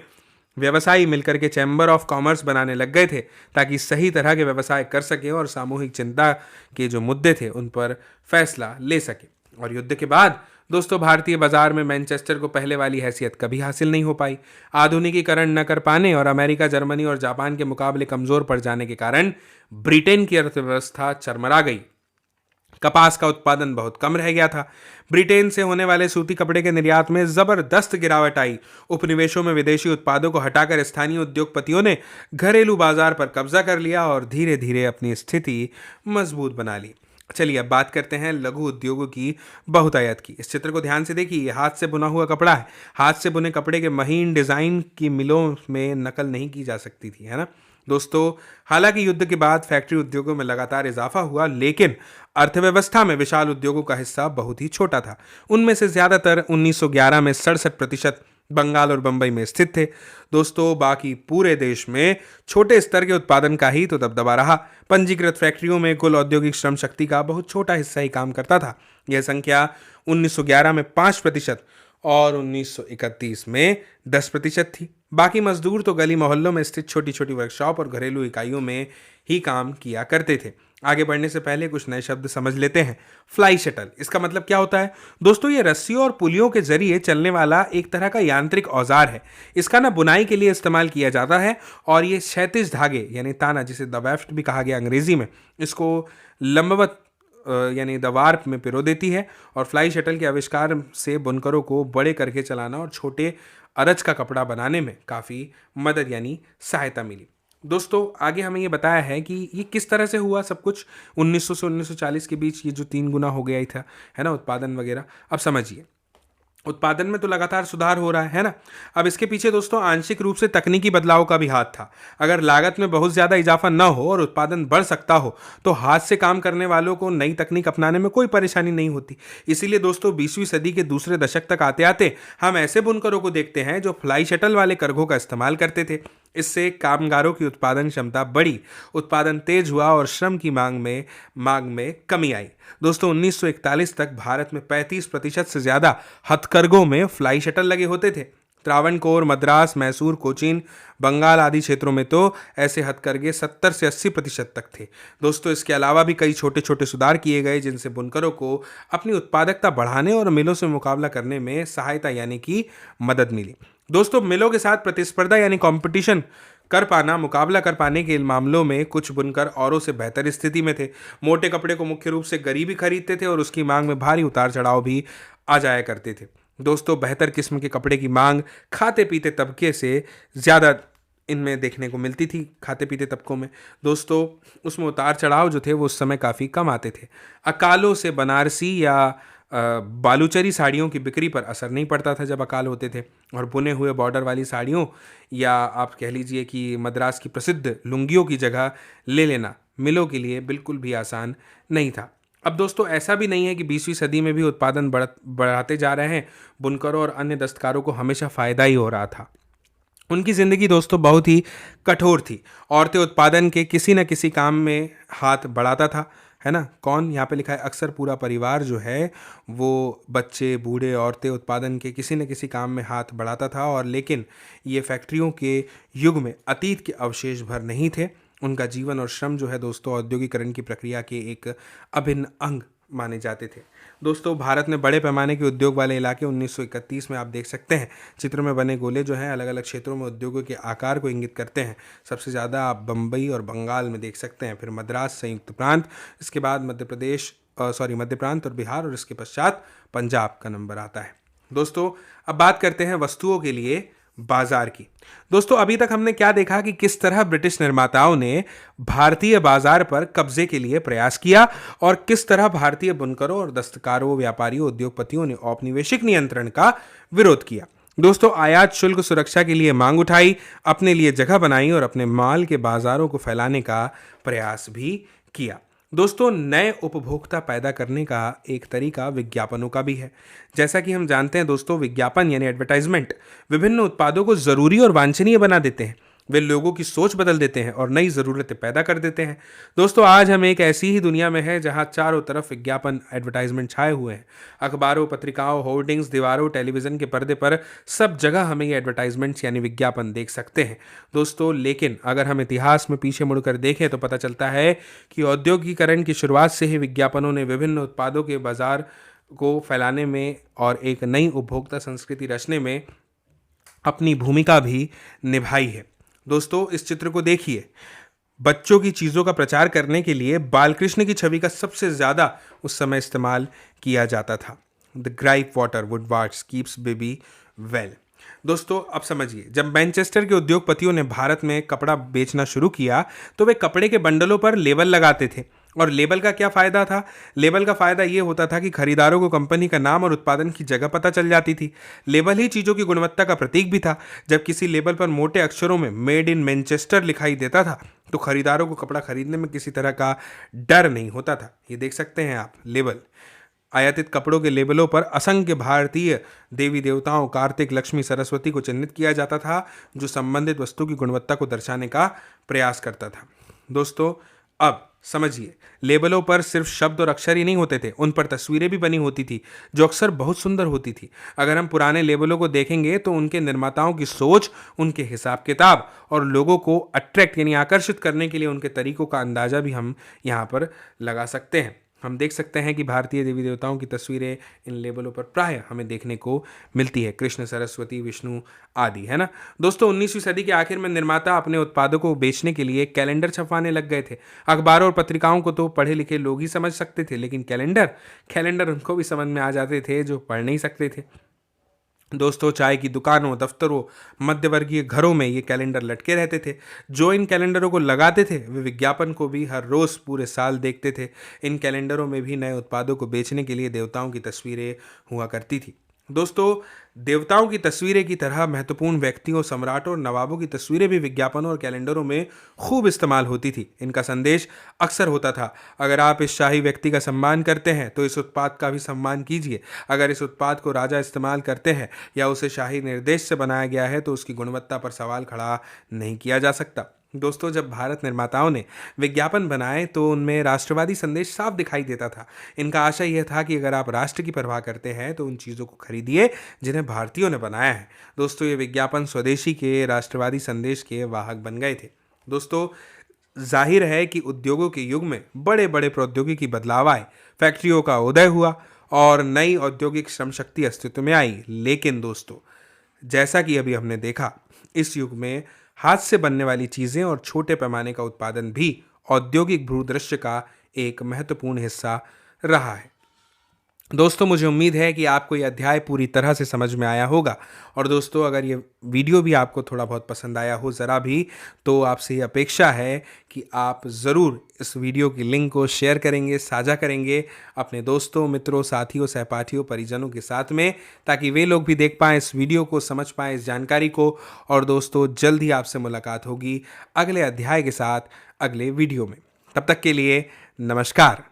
व्यवसायी मिलकर के चैम्बर ऑफ कॉमर्स बनाने लग गए थे ताकि सही तरह के व्यवसाय कर सके और सामूहिक चिंता के जो मुद्दे थे उन पर फैसला ले सके। और युद्ध के बाद दोस्तों भारतीय बाजार में मैनचेस्टर को पहले वाली हैसियत कभी हासिल नहीं हो पाई। आधुनिकीकरण न कर पाने और अमेरिका, जर्मनी और जापान के मुकाबले कमजोर पड़ जाने के कारण ब्रिटेन की अर्थव्यवस्था चरमरा गई। कपास का उत्पादन बहुत कम रह गया था। ब्रिटेन से होने वाले सूती कपड़े के निर्यात में जबरदस्त गिरावट आई। उपनिवेशों में विदेशी उत्पादों को हटाकर स्थानीय उद्योगपतियों ने घरेलू बाजार पर कब्जा कर लिया और धीरे धीरे अपनी स्थिति मजबूत बना ली। चलिए अब बात करते हैं लघु उद्योगों की बहुतायत की। इस चित्र को ध्यान से देखिए, हाथ से बुना हुआ कपड़ा है। हाथ से बुने कपड़े के महीन डिजाइन की मिलों में नकल नहीं की जा सकती थी, है ना दोस्तों। हालांकि युद्ध के बाद फैक्ट्री उद्योगों में लगातार इजाफा हुआ, लेकिन अर्थव्यवस्था में विशाल उद्योगों का हिस्सा बहुत ही छोटा था। उनमें से ज्यादातर 1911 में 67% बंगाल और बंबई में स्थित थे दोस्तों। बाकी पूरे देश में छोटे स्तर के उत्पादन का ही तो दबदबा रहा। पंजीकृत फैक्ट्रियों में कुल औद्योगिक श्रम शक्ति का बहुत छोटा हिस्सा ही काम करता था। यह संख्या 1911 में 5% और 1931 में 10% थी। बाकी मजदूर तो गली मोहल्लों में स्थित छोटी छोटी वर्कशॉप और घरेलू इकाइयों में ही काम किया करते थे। आगे बढ़ने से पहले कुछ नए शब्द समझ लेते हैं। फ्लाई शटल, इसका मतलब क्या होता है दोस्तों? ये रस्सियों और पुलियों के जरिए चलने वाला एक तरह का यांत्रिक औजार है। इसका ना बुनाई के लिए इस्तेमाल किया जाता है और ये क्षैतिज धागे यानी ताना, जिसे द वेफ्ट भी कहा गया अंग्रेजी में, इसको लंबवत यानी दवार में पिरो देती है। और फ्लाई शटल के आविष्कार से बुनकरों को बड़े करके चलाना और छोटे अरज का कपड़ा बनाने में काफ़ी मदद यानी सहायता मिली। दोस्तों आगे हमें ये बताया है कि ये किस तरह से हुआ सब कुछ। 1900 से 1940 के बीच ये जो 3 गुना हो गया ही था, है ना, उत्पादन वगैरह। अब समझिए, उत्पादन में तो लगातार सुधार हो रहा है ना। अब इसके पीछे दोस्तों आंशिक रूप से तकनीकी बदलाव का भी हाथ था। अगर लागत में बहुत ज़्यादा इजाफा न हो और उत्पादन बढ़ सकता हो तो हाथ से काम करने वालों को नई तकनीक अपनाने में कोई परेशानी नहीं होती। इसीलिए दोस्तों 20वीं सदी के दूसरे दशक तक आते आते हम ऐसे बुनकरों को देखते हैं जो फ्लाई शटल वाले करघों का इस्तेमाल करते थे। इससे कामगारों की उत्पादन क्षमता बढ़ी, उत्पादन तेज हुआ और श्रम की मांग में कमी आई। दोस्तों 1941 तक भारत में 35% से ज़्यादा हथकरघों में फ्लाई शटल लगे होते थे। त्रावणकोर, मद्रास, मैसूर, कोचीन, बंगाल आदि क्षेत्रों में तो ऐसे हथकरघे 70 से 80% तक थे। दोस्तों इसके अलावा भी कई छोटे छोटे सुधार किए गए जिनसे बुनकरों को अपनी उत्पादकता बढ़ाने और मिलों से मुकाबला करने में सहायता यानी कि मदद मिली। दोस्तों मिलों के साथ प्रतिस्पर्धा यानी कंपटीशन कर पाना, मुकाबला कर पाने के मामलों में कुछ बुनकर औरों से बेहतर स्थिति में थे। मोटे कपड़े को मुख्य रूप से गरीबी खरीदते थे और उसकी मांग में भारी उतार चढ़ाव भी आ जाया करते थे। दोस्तों बेहतर किस्म के कपड़े की मांग खाते पीते तबके से ज़्यादा इनमें देखने को मिलती थी। खाते पीते तबकों में दोस्तों उसमें उतार चढ़ाव जो थे वो उस समय काफ़ी कम आते थे। अकालों से बनारसी या बालूचरी साड़ियों की बिक्री पर असर नहीं पड़ता था जब अकाल होते थे। और बुने हुए बॉर्डर वाली साड़ियों या आप कह लीजिए कि मद्रास की प्रसिद्ध लुंगियों की जगह ले लेना मिलों के लिए बिल्कुल भी आसान नहीं था। अब दोस्तों ऐसा भी नहीं है कि 20वीं सदी में भी उत्पादन बढ़ाते जा रहे हैं। बुनकरों और अन्य दस्तकारों को हमेशा फ़ायदा ही हो रहा था। उनकी ज़िंदगी दोस्तों बहुत ही कठोर थी। औरतें उत्पादन के किसी न किसी काम में हाथ बढ़ाता था, है ना। कौन? यहाँ पे लिखा है अक्सर पूरा परिवार जो है वो बच्चे, बूढ़े, औरतें उत्पादन के किसी न किसी काम में हाथ बढ़ाता था। और लेकिन ये फैक्ट्रियों के युग में अतीत के अवशेष भर नहीं थे। उनका जीवन और श्रम जो है दोस्तों औद्योगिकरण की प्रक्रिया के एक अभिन्न अंग माने जाते थे। दोस्तों भारत में बड़े पैमाने के उद्योग वाले इलाके 1931 में आप देख सकते हैं। चित्र में बने गोले जो हैं अलग अलग क्षेत्रों में उद्योगों के आकार को इंगित करते हैं। सबसे ज़्यादा आप बम्बई और बंगाल में देख सकते हैं, फिर मद्रास, संयुक्त प्रांत, इसके बाद मध्य प्रांत और बिहार, और इसके पश्चात पंजाब का नंबर आता है। दोस्तों अब बात करते हैं वस्तुओं के लिए बाजार की। दोस्तों अभी तक हमने क्या देखा कि किस तरह ब्रिटिश निर्माताओं ने भारतीय बाजार पर कब्जे के लिए प्रयास किया और किस तरह भारतीय बुनकरों और दस्तकारों, व्यापारियों, उद्योगपतियों ने औपनिवेशिक नियंत्रण का विरोध किया। दोस्तों आयात शुल्क सुरक्षा के लिए मांग उठाई, अपने लिए जगह बनाई और अपने माल के बाजारों को फैलाने का प्रयास भी किया। दोस्तों नए उपभोक्ता पैदा करने का एक तरीका विज्ञापनों का भी है। जैसा कि हम जानते हैं दोस्तों, विज्ञापन यानी एडवर्टाइजमेंट विभिन्न उत्पादों को ज़रूरी और वांछनीय बना देते हैं। वे लोगों की सोच बदल देते हैं और नई ज़रूरतें पैदा कर देते हैं। दोस्तों आज हम एक ऐसी ही दुनिया में है जहां चारों तरफ विज्ञापन, एडवर्टाइजमेंट छाए हुए हैं। अखबारों, पत्रिकाओं, होर्डिंग्स, दीवारों, टेलीविज़न के पर्दे पर सब जगह हमें ये एडवर्टाइजमेंट्स यानी विज्ञापन देख सकते हैं दोस्तों। लेकिन अगर हम इतिहास में पीछे मुड़कर देखें तो पता चलता है कि औद्योगिकरण की शुरुआत से ही विज्ञापनों ने विभिन्न उत्पादों के बाजार को फैलाने में और एक नई उपभोक्ता संस्कृति रचने में अपनी भूमिका भी निभाई है। दोस्तों, इस चित्र को देखिए। बच्चों की चीज़ों का प्रचार करने के लिए बालकृष्ण की छवि का सबसे ज़्यादा उस समय इस्तेमाल किया जाता था। The gripe water Woodward's keeps baby well. दोस्तों, अब समझिए, जब मैनचेस्टर के उद्योगपतियों ने भारत में कपड़ा बेचना शुरू किया तो वे कपड़े के बंडलों पर लेबल लगाते थे। और लेबल का क्या फ़ायदा था? लेबल का फ़ायदा ये होता था कि खरीदारों को कंपनी का नाम और उत्पादन की जगह पता चल जाती थी। लेबल ही चीज़ों की गुणवत्ता का प्रतीक भी था। जब किसी लेबल पर मोटे अक्षरों में मेड इन मैनचेस्टर लिखाई देता था तो खरीदारों को कपड़ा खरीदने में किसी तरह का डर नहीं होता था। ये देख सकते हैं आप लेबल। आयातित कपड़ों के लेबलों पर असंख्य भारतीय देवी देवताओं कार्तिक, लक्ष्मी, सरस्वती को चिन्हित किया जाता था, जो संबंधित वस्तु की गुणवत्ता को दर्शाने का प्रयास करता था। दोस्तों, अब समझिए, लेबलों पर सिर्फ शब्द और अक्षर ही नहीं होते थे, उन पर तस्वीरें भी बनी होती थी जो अक्सर बहुत सुंदर होती थी। अगर हम पुराने लेबलों को देखेंगे तो उनके निर्माताओं की सोच, उनके हिसाब किताब और लोगों को अट्रैक्ट यानी आकर्षित करने के लिए उनके तरीकों का अंदाजा भी हम यहाँ पर लगा सकते हैं। हम देख सकते हैं कि भारतीय देवी देवताओं की तस्वीरें इन लेबलों पर प्रायः हमें देखने को मिलती है, कृष्ण, सरस्वती, विष्णु आदि, है ना। दोस्तों, 19वीं सदी के आखिर में निर्माता अपने उत्पादों को बेचने के लिए कैलेंडर छपवाने लग गए थे। अखबारों और पत्रिकाओं को तो पढ़े लिखे लोग ही समझ सकते थे, लेकिन कैलेंडर उनको भी समझ में आ जाते थे जो पढ़ नहीं सकते थे। दोस्तों, चाय की दुकानों, दफ्तरों, मध्यवर्गीय घरों में ये कैलेंडर लटके रहते थे। जो इन कैलेंडरों को लगाते थे वे विज्ञापन को भी हर रोज़ पूरे साल देखते थे। इन कैलेंडरों में भी नए उत्पादों को बेचने के लिए देवताओं की तस्वीरें हुआ करती थी। दोस्तों, देवताओं की तस्वीरें की तरह महत्वपूर्ण व्यक्तियों, सम्राटों और नवाबों की तस्वीरें भी विज्ञापनों और कैलेंडरों में खूब इस्तेमाल होती थी। इनका संदेश अक्सर होता था, अगर आप इस शाही व्यक्ति का सम्मान करते हैं तो इस उत्पाद का भी सम्मान कीजिए। अगर इस उत्पाद को राजा इस्तेमाल करते हैं या उसे शाही निर्देश से बनाया गया है तो उसकी गुणवत्ता पर सवाल खड़ा नहीं किया जा सकता। दोस्तों, जब भारत निर्माताओं ने विज्ञापन बनाए तो उनमें राष्ट्रवादी संदेश साफ दिखाई देता था। इनका आशय यह था कि अगर आप राष्ट्र की परवाह करते हैं तो उन चीज़ों को खरीदिए जिन्हें भारतीयों ने बनाया है। दोस्तों, ये विज्ञापन स्वदेशी के राष्ट्रवादी संदेश के वाहक बन गए थे। दोस्तों, जाहिर है कि उद्योगों के युग में बड़े बड़े प्रौद्योगिकी बदलाव आए, फैक्ट्रियों का उदय हुआ और नई औद्योगिक श्रम शक्ति अस्तित्व में आई। लेकिन दोस्तों, जैसा कि अभी हमने देखा, इस युग में हाथ से बनने वाली चीज़ें और छोटे पैमाने का उत्पादन भी औद्योगिक भूदृश्य का एक महत्वपूर्ण हिस्सा रहा है। दोस्तों, मुझे उम्मीद है कि आपको ये अध्याय पूरी तरह से समझ में आया होगा। और दोस्तों, अगर ये वीडियो भी आपको थोड़ा बहुत पसंद आया हो ज़रा भी, तो आपसे ये अपेक्षा है कि आप ज़रूर इस वीडियो की लिंक को शेयर करेंगे, साझा करेंगे अपने दोस्तों, मित्रों, साथियों, सहपाठियों, परिजनों के साथ में, ताकि वे लोग भी देख पाएँ इस वीडियो को, समझ पाएँ इस जानकारी को। और दोस्तों, जल्द ही आपसे मुलाकात होगी अगले अध्याय के साथ, अगले वीडियो में। तब तक के लिए नमस्कार।